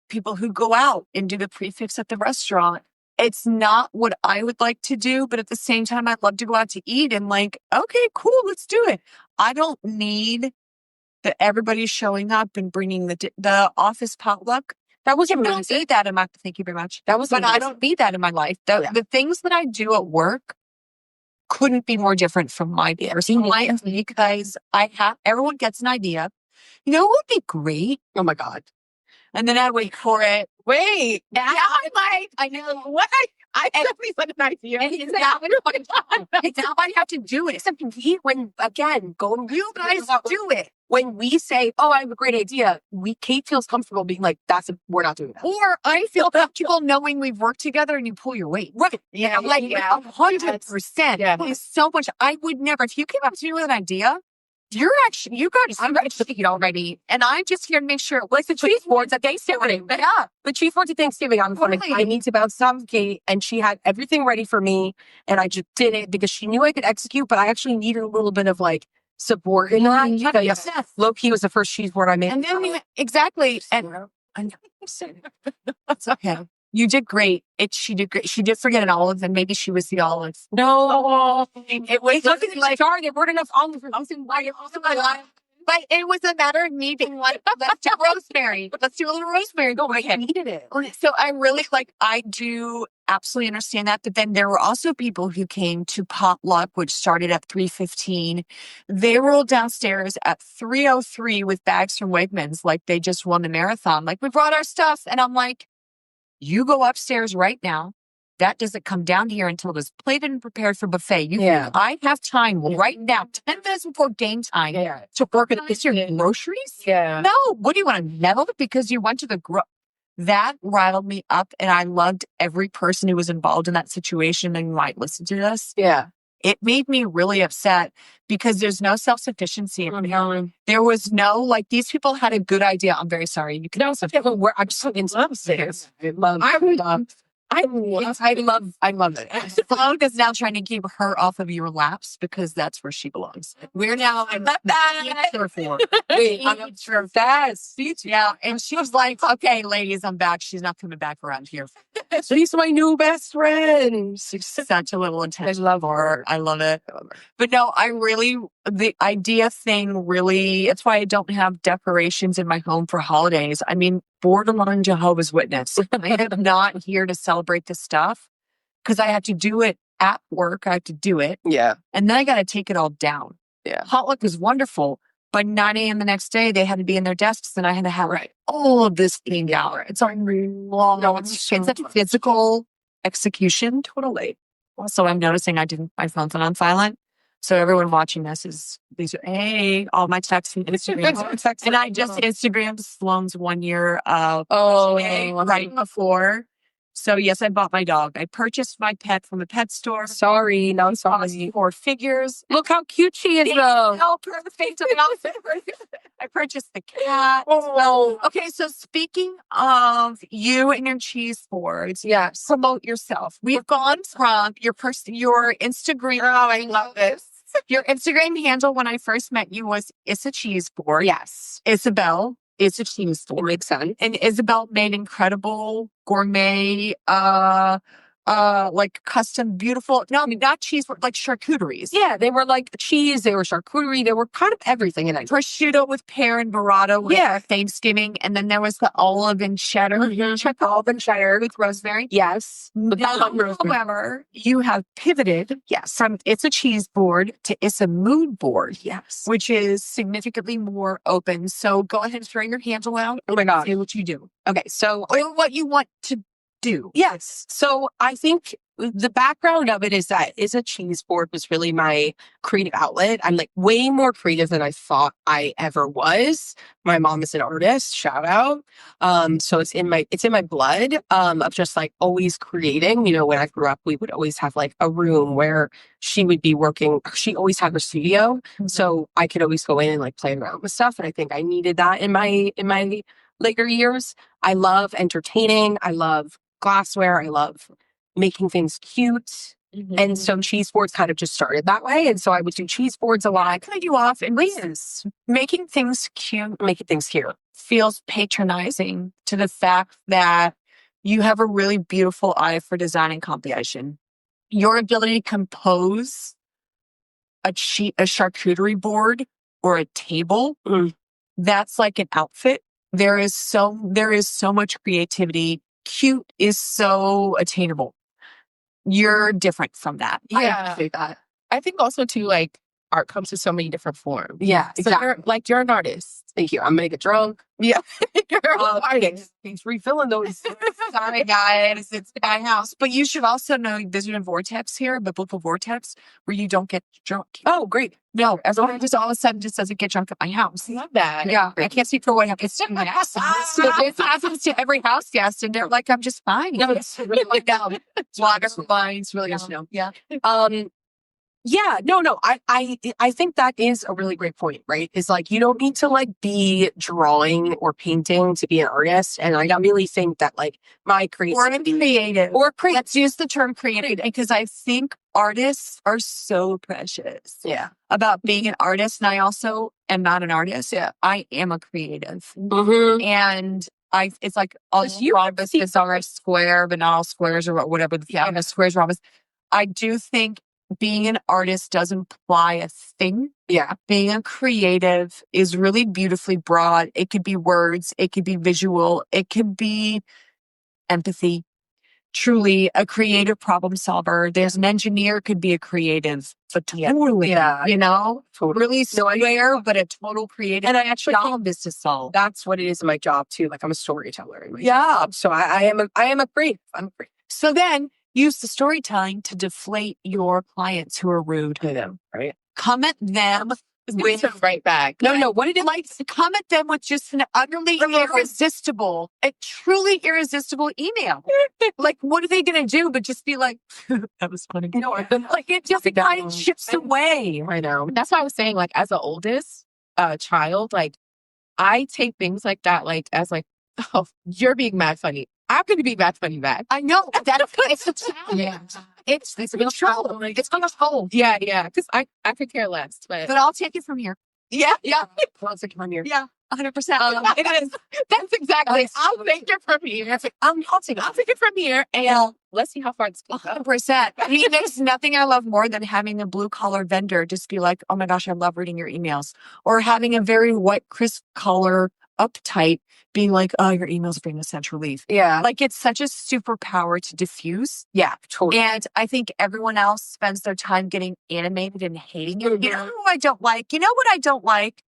people who go out and do the prefix at the restaurant. It's not what I would like to do, but at the same time, I'd love to go out to eat and like, okay, cool, let's do it. I don't need that everybody's showing up and bringing the office potluck. That was amazing. I amazing. don't need that in my, thank you very much. That was But amazing. I don't need that in my life. The things that I do at work couldn't be more different from my personal life because everyone gets an idea. You know what would be great? Oh my God. And then I wait for it. Wait. I know. What? I definitely said an idea. And it's not I have to do it. Except when again, You guys do it. When we say, "Oh, I have a great idea," Kate feels comfortable being like, we're not doing that." Or I feel comfortable knowing we've worked together and you pull your weight. Right. Yeah, like 100%. Yeah. There's so much. I would never, if you came up to me with an idea, you guys are it already. And I'm just here to make sure. Like the chief boards at Thanksgiving. Yeah. The chief boards at Thanksgiving, I'm like, I need to bounce off Kate. And she had everything ready for me. And I just did it because she knew I could execute, but I actually needed a little bit of like support in that. Yes. Low key was the first cheese board I made. And then exactly. And that's okay. You did great. She did great. She did forget an olive, and maybe she was the olive. No. It was like, sorry, there weren't enough olives for but it was a matter of me being like, let's do rosemary. Let's do a little rosemary. Go ahead. I needed it. So I really I do absolutely understand that. But then there were also people who came to potluck, which started at 3:15. They rolled downstairs at 3:03 with bags from Wegmans, like they just won the marathon. Like, we brought our stuff. And I'm like, you go upstairs right now. That doesn't come down here until it is plated and prepared for buffet. I have time right now, 10 minutes before game time, to organize your groceries. Yeah. No, what do you want to medal because you went to the That riled me up, and I loved every person who was involved in that situation and might listen to this. Yeah. It made me really upset because there's no self-sufficiency. There was no, like, these people had a good idea. I'm very sorry. You can also, I'm so into this. I love it. Sloan is now trying to keep her off of your laps because that's where she belongs. We're now in Wait, I'm sure that's yeah. And she was like, okay, ladies, I'm back. She's not coming back around here. She's my new best friend. She's such a little intense. I love her. I love it. But no, the idea thing really, it's why I don't have decorations in my home for holidays. I mean, borderline Jehovah's Witness. I am not here to celebrate this stuff because I have to do it at work. I have to do it. Yeah. And then I got to take it all down. Yeah. Potluck was wonderful. By 9 a.m. the next day, they had to be in their desks and I had to have all of this cleaned out. It's a long, it's a physical execution. Totally. Also, I'm noticing my phone's on silent. So everyone watching this is these are all my texts and Instagrams. And I just Instagrammed Sloan's 1 year right before. So yes, I bought my dog. I purchased my pet from a pet store. Sorry, no, sorry. 4 figures. Look how cute she is, though. Oh, perfect. I purchased the cat. Oh, Okay, so speaking of you and your cheese boards, yes. promote yourself. We've gone from your Instagram. Oh, I love this. Your Instagram handle when I first met you was It's a Cheese Board. Yes. Isabel, It's a Cheese It Board. makes sense. And Isabel made incredible gourmet, like custom, beautiful. No, I mean not cheese, but like charcuteries. Yeah, they were like cheese, they were charcuterie, they were kind of everything in it. Prosciutto with pear and burrata with Yeah. Thanksgiving, and then there was the olive and cheddar, olive and cheddar with rosemary. Yes. Now, however, you have pivoted from It's a Cheese Board to It's a Mood Board. Yes. Which is significantly more open. So go ahead and throw your handle out. Oh my God. Say what you do. Okay, so Or what you want to do. yes. So I think the background of it is that Is a Cheese Board was really my creative outlet. I'm like way more creative than I thought I ever was. My mom is an artist, shout out. So it's in my blood, of just like always creating. You know, when I grew up, we would always have like a room where she would be working. She always had her studio. Mm-hmm. So I could always go in and like play around with stuff. And I think I needed that in my later years. I love entertaining. I love glassware. I love making things cute. And so cheese boards kind of just started that way. And so I would do cheese boards a lot. I cut you off and making things cute feels patronizing to the fact that you have a really beautiful eye for design and composition. Your ability to compose a charcuterie board or a table, that's like an outfit. There is so much creativity. Cute is so attainable. You're different from that. Yeah. I appreciate that. I think also too, like art comes in so many different forms. Yeah, So you're an artist. Thank you. I'm gonna get drunk. Yeah. You're an artist. He's refilling those. Sorry, guys. It's my house. But you should also know there's a vortex here, biblical vortex, where you don't get drunk. Oh, great. No, everyone just all of a sudden just doesn't get drunk at my house. I love that. Yeah, I can't speak for what happens to my house. So this happens to every house guest, and they're like, I'm just fine. No, it's really like no. Water, wines, really good to know. Yeah. Yeah, no. I think that is a really great point, right? Is like you don't need to like be drawing or painting to be an artist. And I really think that like my creative. Let's use the term creative because I think artists are so precious. Yeah. About being an artist. And I also am not an artist. Yeah. I am a creative. Mm-hmm. And it's like all rhombuses are a square, but not all squares or whatever. The squares, rhombus. I do think being an artist does imply a thing. Yeah. Being a creative is really beautifully broad. It could be words. It could be visual. It could be empathy. Truly a creative problem solver. There's an engineer could be a creative, but totally, you know, really square, but a total creative. And I actually job is to solve. That's what it is in my job too. Like I'm a storyteller in my job. So I am a creative. I'm a creative. So then use the storytelling to deflate your clients who are rude. I know, right? Come at them with right back. No. What did it like? Come at them with just an utterly irresistible, a truly irresistible email. Like, what are they going to do? But just be like, that was funny. No, like it just kind of chips away. I know. That's why I was saying, like, as the oldest child, like, I take things like that, like, as like, oh, you're being mad funny. I'm going to be mad funny back. I know. It's a challenge. It's control. It's control. Yeah. Because I could care less. But I'll take it from here. Yeah. I'll take it from here. Yeah. 100%. It is. That's exactly. I'll take it from here. I'll take it from here, and let's see how far it's going. 100%. I mean, there's nothing I love more than having a blue collar vendor just be like, "Oh my gosh, I love reading your emails," or having a very white, crisp color, uptight, being like, "Oh, your emails bring us such relief." Yeah. Like it's such a superpower to diffuse. Yeah, totally. And I think everyone else spends their time getting animated and hating it. You know who I don't like? You know what I don't like?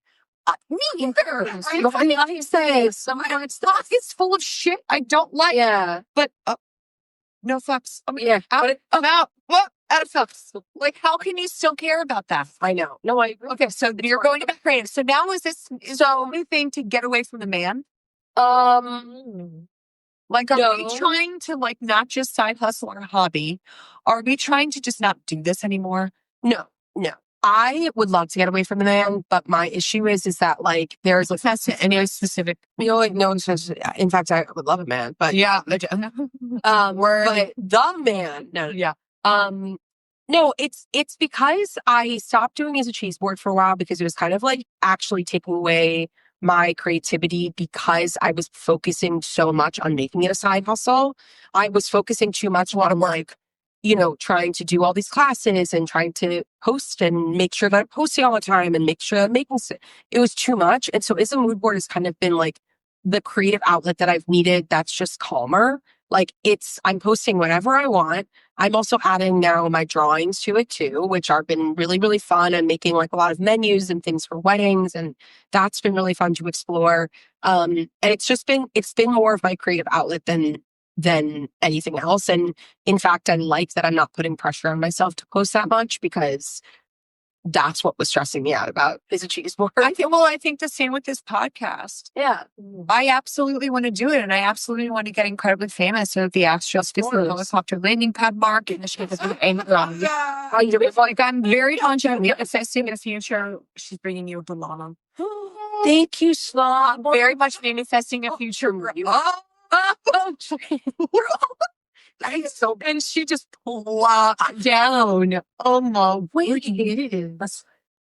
Me either. I mean, I say someone it's full of shit I don't like. Yeah. But no fucks. Yeah. I'm out. What? Like, how can you still care about that? I know. No, I agree. Okay, so you're going to be creative. So now is this so new thing to get away from the man? Like, are No. we trying to like not just side hustle or hobby? Are we trying to just not do this anymore? No. I would love to get away from the man, but my issue is that like there's like Any specific? like no. In fact, I would love a man, but Yeah. but the man, no, Yeah. no, it's because I stopped doing as a cheese board for a while because it was kind of like actually taking away my creativity because I was focusing so much on making it a side hustle. I was focusing too much on like, trying to do all these classes and trying to post and make sure that I'm posting all the time and make sure that I'm making it was too much. And so as a mood board has kind of been like the creative outlet that I've needed that's just calmer. Like I'm posting whenever I want. I'm also adding now my drawings to it too, which have been really, really fun. I'm making like a lot of menus and things for weddings, and that's been really fun to explore. And it's been more of my creative outlet than anything else. And in fact, I like that I'm not putting pressure on myself to post that much because that's what was stressing me out about is a cheese board. I think the same with this podcast. Yeah. I absolutely want to do it, and I absolutely want to get incredibly famous so that the Astros gets the helicopter landing pad mark and the ship is like I'm very confident manifesting in the future. She's bringing you a banana. Thank you, Sloan. Very much manifesting a future. And she just plopped down. Oh my wait.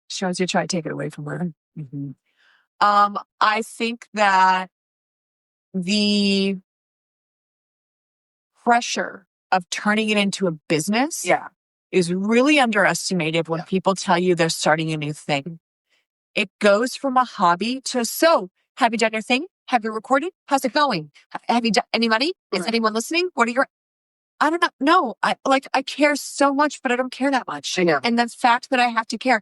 Shows you try to take it away from her. Mm-hmm. I think that the pressure of turning it into a business is really underestimated when people tell you they're starting a new thing. It goes from a hobby to, so have you done your thing? Have you recorded? How's it going? Have you done any money? Is anyone listening? What are your, I don't know. No, I care so much, but I don't care that much. I know. And the fact that I have to care,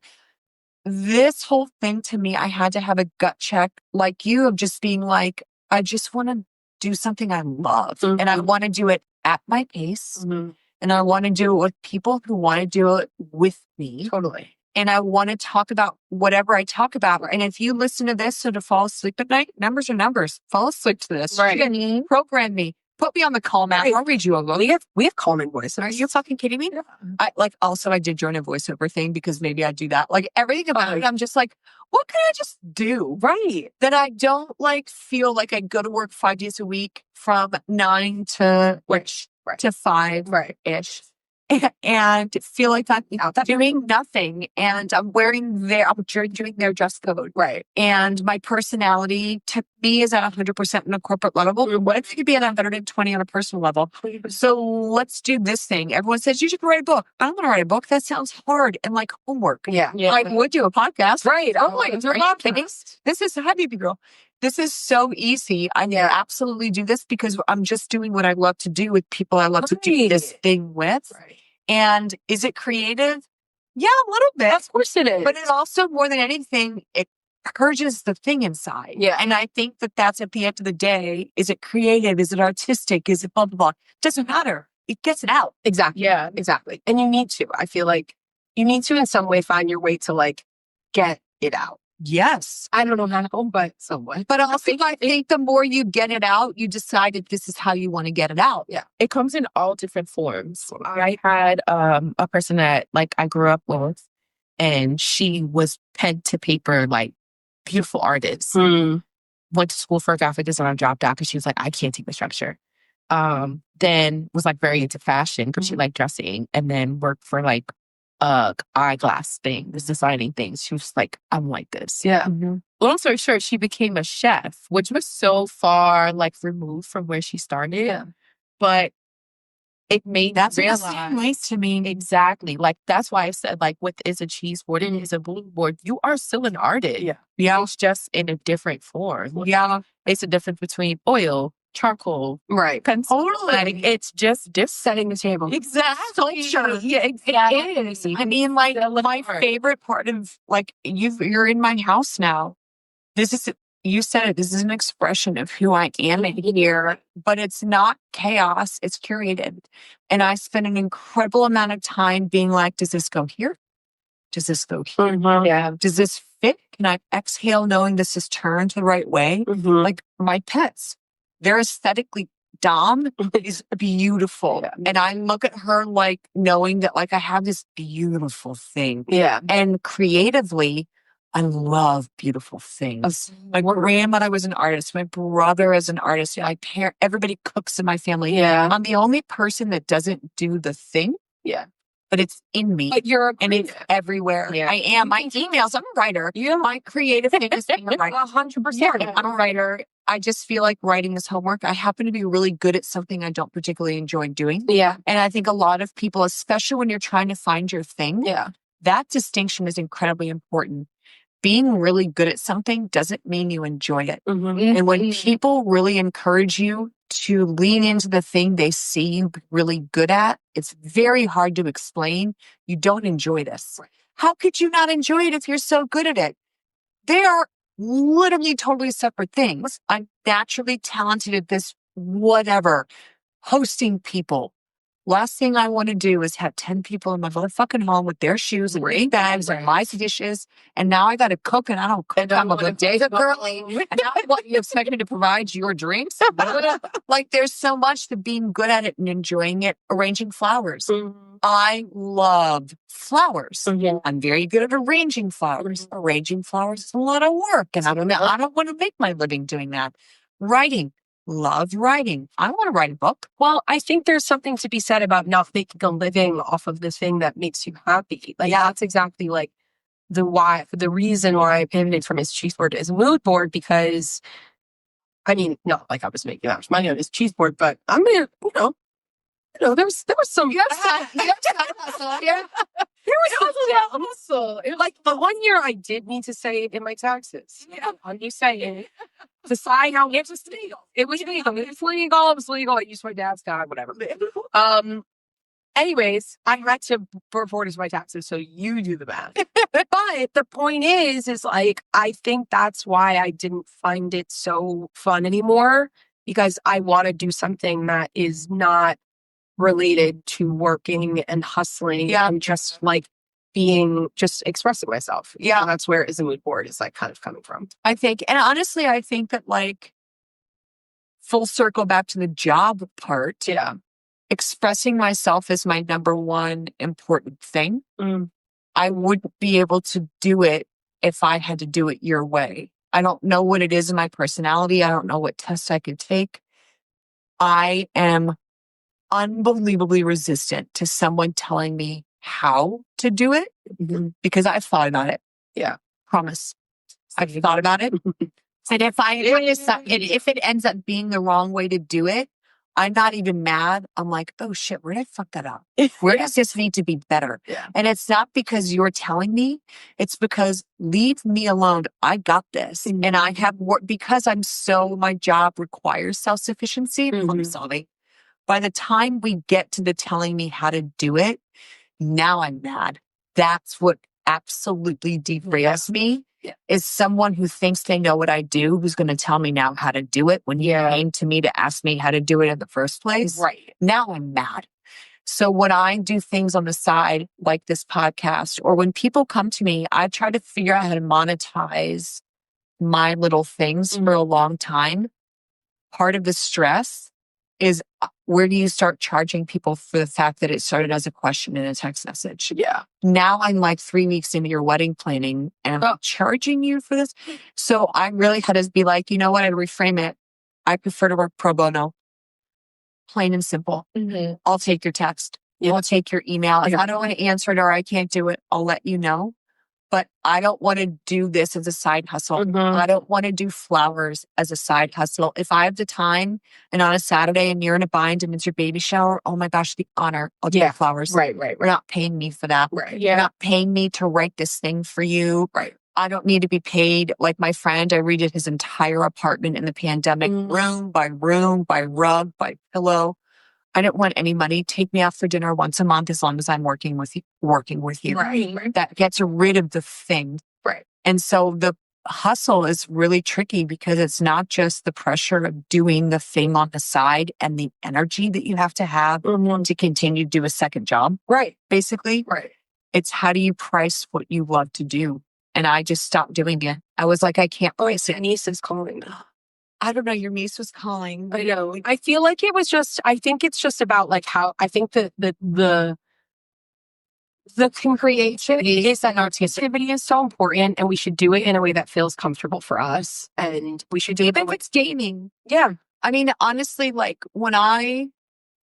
this whole thing to me, I had to have a gut check like you of just being like, I just want to do something I love and I want to do it at my pace and I want to do it with people who want to do it with me. Totally. And I want to talk about whatever I talk about. And if you listen to this so to fall asleep at night, numbers are numbers. Fall asleep to this. Right. Program me. Put me on the call mat. I'll read you a book. We have calming voices. Are you fucking kidding me? Yeah. I did join a voiceover thing because maybe I'd do that. Like everything about it, I'm just like, what can I just do? Right. That I don't like feel like I go to work 5 days a week from 9 to 5 ish. And feel like I'm doing nothing. And I'm doing their dress code. Right. And my personality to me is at 100% on a corporate level. What if you could be at 120 on a personal level? So let's do this thing. Everyone says you should write a book. I don't want to write a book. That sounds hard and like homework. Yeah. I would do a podcast. Right. Oh my God. This is Hi Baby Girl. This is so easy. I absolutely do this because I'm just doing what I love to do with people I love to do this thing with. Right. And is it creative? Yeah, a little bit. Of course it is. But it also, more than anything, it purges the thing inside. Yeah. And I think that's at the end of the day. Is it creative? Is it artistic? Is it blah, blah, blah? Doesn't matter. It gets it out. Exactly. Yeah, exactly. And you need to. I feel like you need to in some way find your way to like get it out. Yes. I don't know how, but somewhat. But also, I think the more you get it out, you decide that this is how you want to get it out. Yeah. It comes in all different forms. I had a person that like I grew up with, and she was pen to paper, like beautiful artist. Went to school for graphic design, dropped out because she was like, I can't take the structure. Then was like very into fashion because she liked dressing, and then worked for like eyeglass thing, this designing things. She was like, I'm like this. Yeah. Long story short, she became a chef, which was so far like removed from where she started. Yeah. But it made That's me realize nice to me. exactly. Like that's why I said like with is a cheese board and is a blue board, you are still an artist. Yeah. Yeah. It's just in a different form. Yeah. It's a difference between oil, charcoal, Right. pencil. Totally. It's just different. Setting the table. Exactly. Sculpture. Yeah, exactly. It is. I mean, like my favorite part of like you're in my house now. This is you said it, this is an expression of who I am in here, but it's not chaos, it's curated. And I spend an incredible amount of time being like, does this go here? Does this go here? Yeah. Does this fit? Can I exhale knowing this is turned the right way? Like my pets, they're aesthetically, Dom is beautiful. Yeah. And I look at her like knowing that like I have this beautiful thing. Yeah. And creatively, I love beautiful things. My grandmother was an artist. My brother is an artist. My parent, everybody cooks in my family. Yeah. I'm the only person that doesn't do the thing. Yeah. But it's in me. But you're and it's everywhere. Yeah. I am. My emails, I'm a writer. Yeah. My creative thing is being a writer. 100%. I'm a writer. I just feel like writing is homework. I happen to be really good at something I don't particularly enjoy doing. Yeah. And I think a lot of people, especially when you're trying to find your thing, Yeah. that distinction is incredibly important. Being really good at something doesn't mean you enjoy it. And when people really encourage you to lean into the thing they see you really good at, it's very hard to explain. You don't enjoy this. How could you not enjoy it if you're so good at it? They are literally totally separate things. I'm naturally talented at this, whatever, hosting people. Last thing I want to do is have 10 people in my motherfucking home with their shoes and 8 bags and my dishes. And now I got to cook and I don't cook. I'm a bodega girl. And now what, you expect me to provide your drinks? Like there's so much to being good at it and enjoying it. Arranging flowers. I love flowers. I'm very good at arranging flowers. Arranging flowers is a lot of work. And I don't want to make my living doing that. Writing. Love writing. I want to write a book. Well, I think there's something to be said about not making a living off of the thing that makes you happy. Like that's exactly like the reason why I pivoted from his cheese board to his mood board, because I mean, not like I was making that much money on his cheese board, but I'm gonna, there was some You have hustle. Yeah. There was hustle. Like the one year I did need to say it in my taxes. Yeah. I'm just saying. To sign out, it was legal. It was legal. It was legal. I used my dad's card, whatever. Anyways, I had to report as my taxes, so you do the math. But the point is like, I think that's why I didn't find it so fun anymore, because I want to do something that is not related to working and hustling and just like just expressing myself. Yeah. And that's where is a mood board is like kind of coming from. I think, and honestly, I think that like full circle back to the job part. Yeah. Expressing myself is my number one important thing. I wouldn't be able to do it if I had to do it your way. I don't know what it is in my personality. I don't know what tests I could take. I am unbelievably resistant to someone telling me how to do it because I've thought about it. Yeah. Promise. I've thought about it. And if it ends up being the wrong way to do it, I'm not even mad. I'm like, oh shit, where did I fuck that up? Where does this need to be better? Yeah. And it's not because you're telling me, it's because leave me alone. I got this. And I have work because my job requires self-sufficiency. I'm sorry. By the time we get to the telling me how to do it, now I'm mad. That's what absolutely derails me. Is someone who thinks they know what I do, who's going to tell me now how to do it when he came to me to ask me how to do it in the first place. Right. Now I'm mad. So when I do things on the side, like this podcast, or when people come to me, I try to figure out how to monetize my little things for a long time. Part of the stress is where do you start charging people for the fact that it started as a question in a text message? Yeah. Now I'm like 3 weeks into your wedding planning and I'm charging you for this. So I really had to be like, you know what? I'd reframe it. I prefer to work pro bono. Plain and simple. I'll take your text. I'll take your email. If I don't want to answer it or I can't do it, I'll let you know. But I don't want to do this as a side hustle. I don't want to do flowers as a side hustle. If I have the time and on a Saturday and you're in a bind and it's your baby shower, oh my gosh, the honor. I'll do flowers. Right. You're not paying me for that. Right. You're not paying me to write this thing for you. Right. I don't need to be paid. Like my friend, I redid his entire apartment in the pandemic, room, by rug, by pillow. I don't want any money. Take me out for dinner once a month as long as I'm working with you. Right. That gets rid of the thing. Right. And so the hustle is really tricky because it's not just the pressure of doing the thing on the side and the energy that you have to continue to do a second job. Right. Basically. Right. It's how do you price what you love to do? And I just stopped doing it. I was like, I can't price it. Niece is calling. I don't know. Your niece was calling. I know. I feel like it was just, I think it's just about like how, I think that the creativity is that artisticity is so important, and we should do it in a way that feels comfortable for us. And we should do it. If it's gaming. Yeah. I mean, honestly, like when I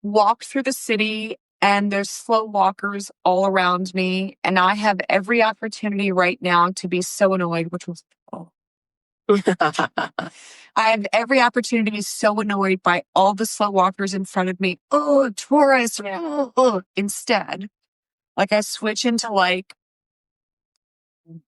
walk through the city and there's slow walkers all around me, and I have every opportunity right now to be so annoyed, which was, I have every opportunity to be so annoyed by all the slow walkers in front of me. Oh, tourists. Instead, like I switch into like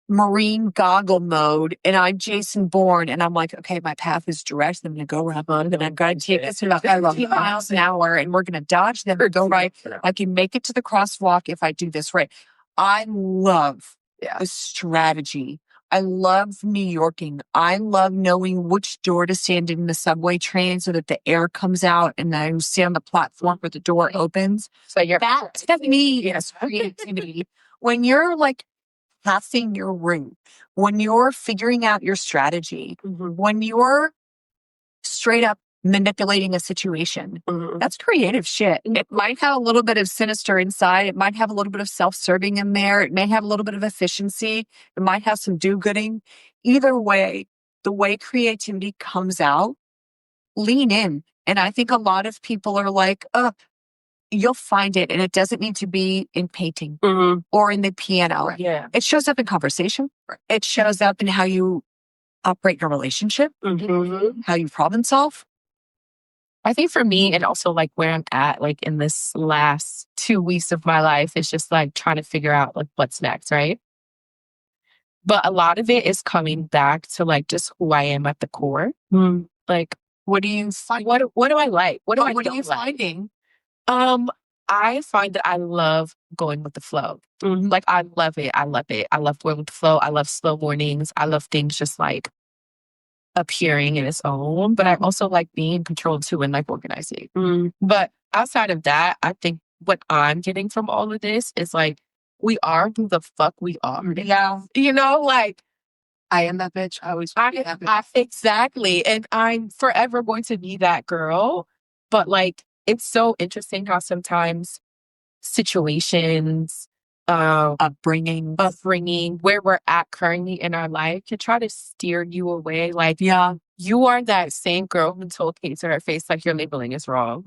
marine goggle mode and I'm Jason Bourne and I'm like, okay, my path is direct. I'm going to go around and I've got to take this about 15 miles an hour and we're going to dodge them or go right. I can make it to the crosswalk if I do this right. I love the strategy. I love New Yorking. I love knowing which door to stand in the subway train so that the air comes out and I stand on the platform where the door opens. So you're That to me is creativity. When you're like passing your route, when you're figuring out your strategy, when you're straight up manipulating a situation, that's creative shit. It might have a little bit of sinister inside. It might have a little bit of self-serving in there. It may have a little bit of efficiency. It might have some do-gooding. Either way, the way creativity comes out, lean in. And I think a lot of people are like, oh, you'll find it. And it doesn't need to be in painting or in the piano. Yeah. It shows up in conversation. It shows up in how you operate your relationship, how you problem solve. I think for me, and also like where I'm at, like in this last 2 weeks of my life, is just like trying to figure out like what's next, right? But a lot of it is coming back to like just who I am at the core. Like, what do you find? What do I like? What are you finding? I find that I love going with the flow. Like I love it. I love it. I love going with the flow. I love slow mornings. I love things just like appearing in its own, but I also like being in control too and like organizing. But outside of that, I think what I'm getting from all of this is like, we are who the fuck we are. Yeah. You know, like, I am that bitch. I always exactly. And I'm forever going to be that girl. But like, it's so interesting how sometimes situations, upbringing, where we're at currently in our life can try to steer you away. Like, you are that same girl who told Kate to her face, like, your labeling is wrong.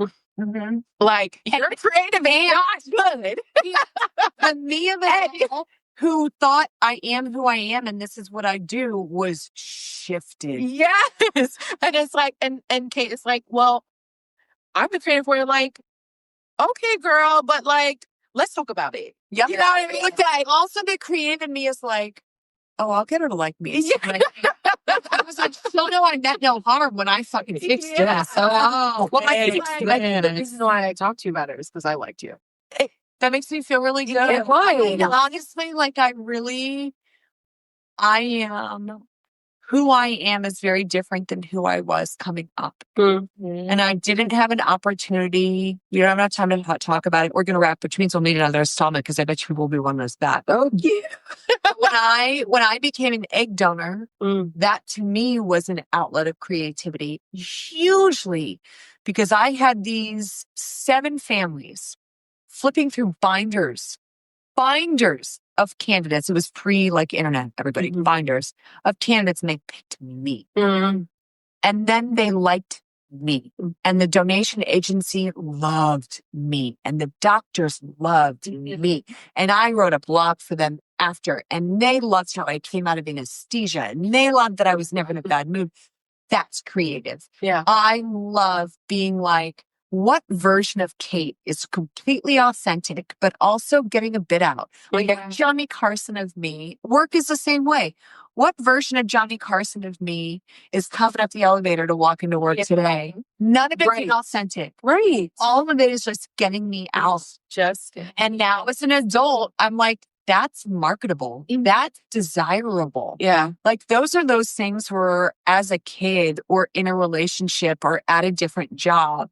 Like, you're creative and not good. The me of it who thought I am who I am and this is what I do was shifted. Yes. And it's like, and Kate is like, well, I'm the creative where like, okay, girl, but like, let's talk about it. Yep. You know what I mean? Like, also the creative in me is like, oh, I'll get her to like me. Yeah. I was like, no, I meant no harm when I fucking fixed this. Oh, well, the reason why I talked to you about it is because I liked you. That makes me feel really good. Yeah, why? And honestly, like I am who I am is very different than who I was coming up. And I didn't have an opportunity. We don't have enough time to talk about it. We're going to wrap, which means we'll need another installment because I bet you will be one of us back. Oh, yeah. When I became an egg donor, that to me was an outlet of creativity hugely because I had these 7 families flipping through binders of candidates. It was pre like internet, everybody, binders of candidates, and they picked me. And then they liked me. And the donation agency loved me. And the doctors loved me. And I wrote a blog for them after. And they loved how I came out of anesthesia. And they loved that I was never in a bad mood. That's creative. Yeah. I love being like, what version of Kate is completely authentic, but also getting a bit out? Like a Johnny Carson of me. Work is the same way. What version of Johnny Carson of me is coming up the elevator to walk into work today? None of it is authentic. Right. All of it is just getting me out. Just And now as an adult, I'm like, that's marketable. That's desirable. Yeah. Like those are those things where as a kid or in a relationship or at a different job,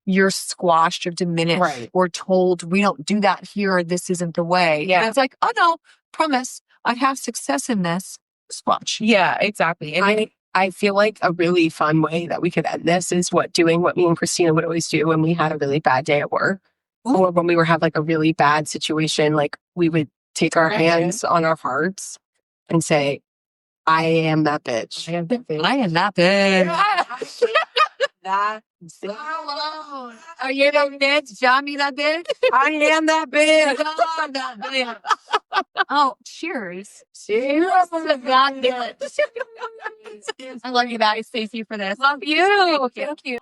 you're squashed or diminished Right. or told we don't do that here or this isn't the way. Yeah. And it's like, oh no, promise I have success in this. Squash. Yeah, exactly. And I feel like a really fun way that we could end this is doing what me and Kristina would always do when we had a really bad day at work. Or when we were have like a really bad situation, like we would take our hands on our hearts and say, I am that bitch. I am that bitch. I am that bitch. That Are you that bitch? Johnny that bitch? I am that bitch. God, that bitch. Oh, cheers. Cheers. God, bitch. I love you guys. Thank you for this. Love you. Thank you.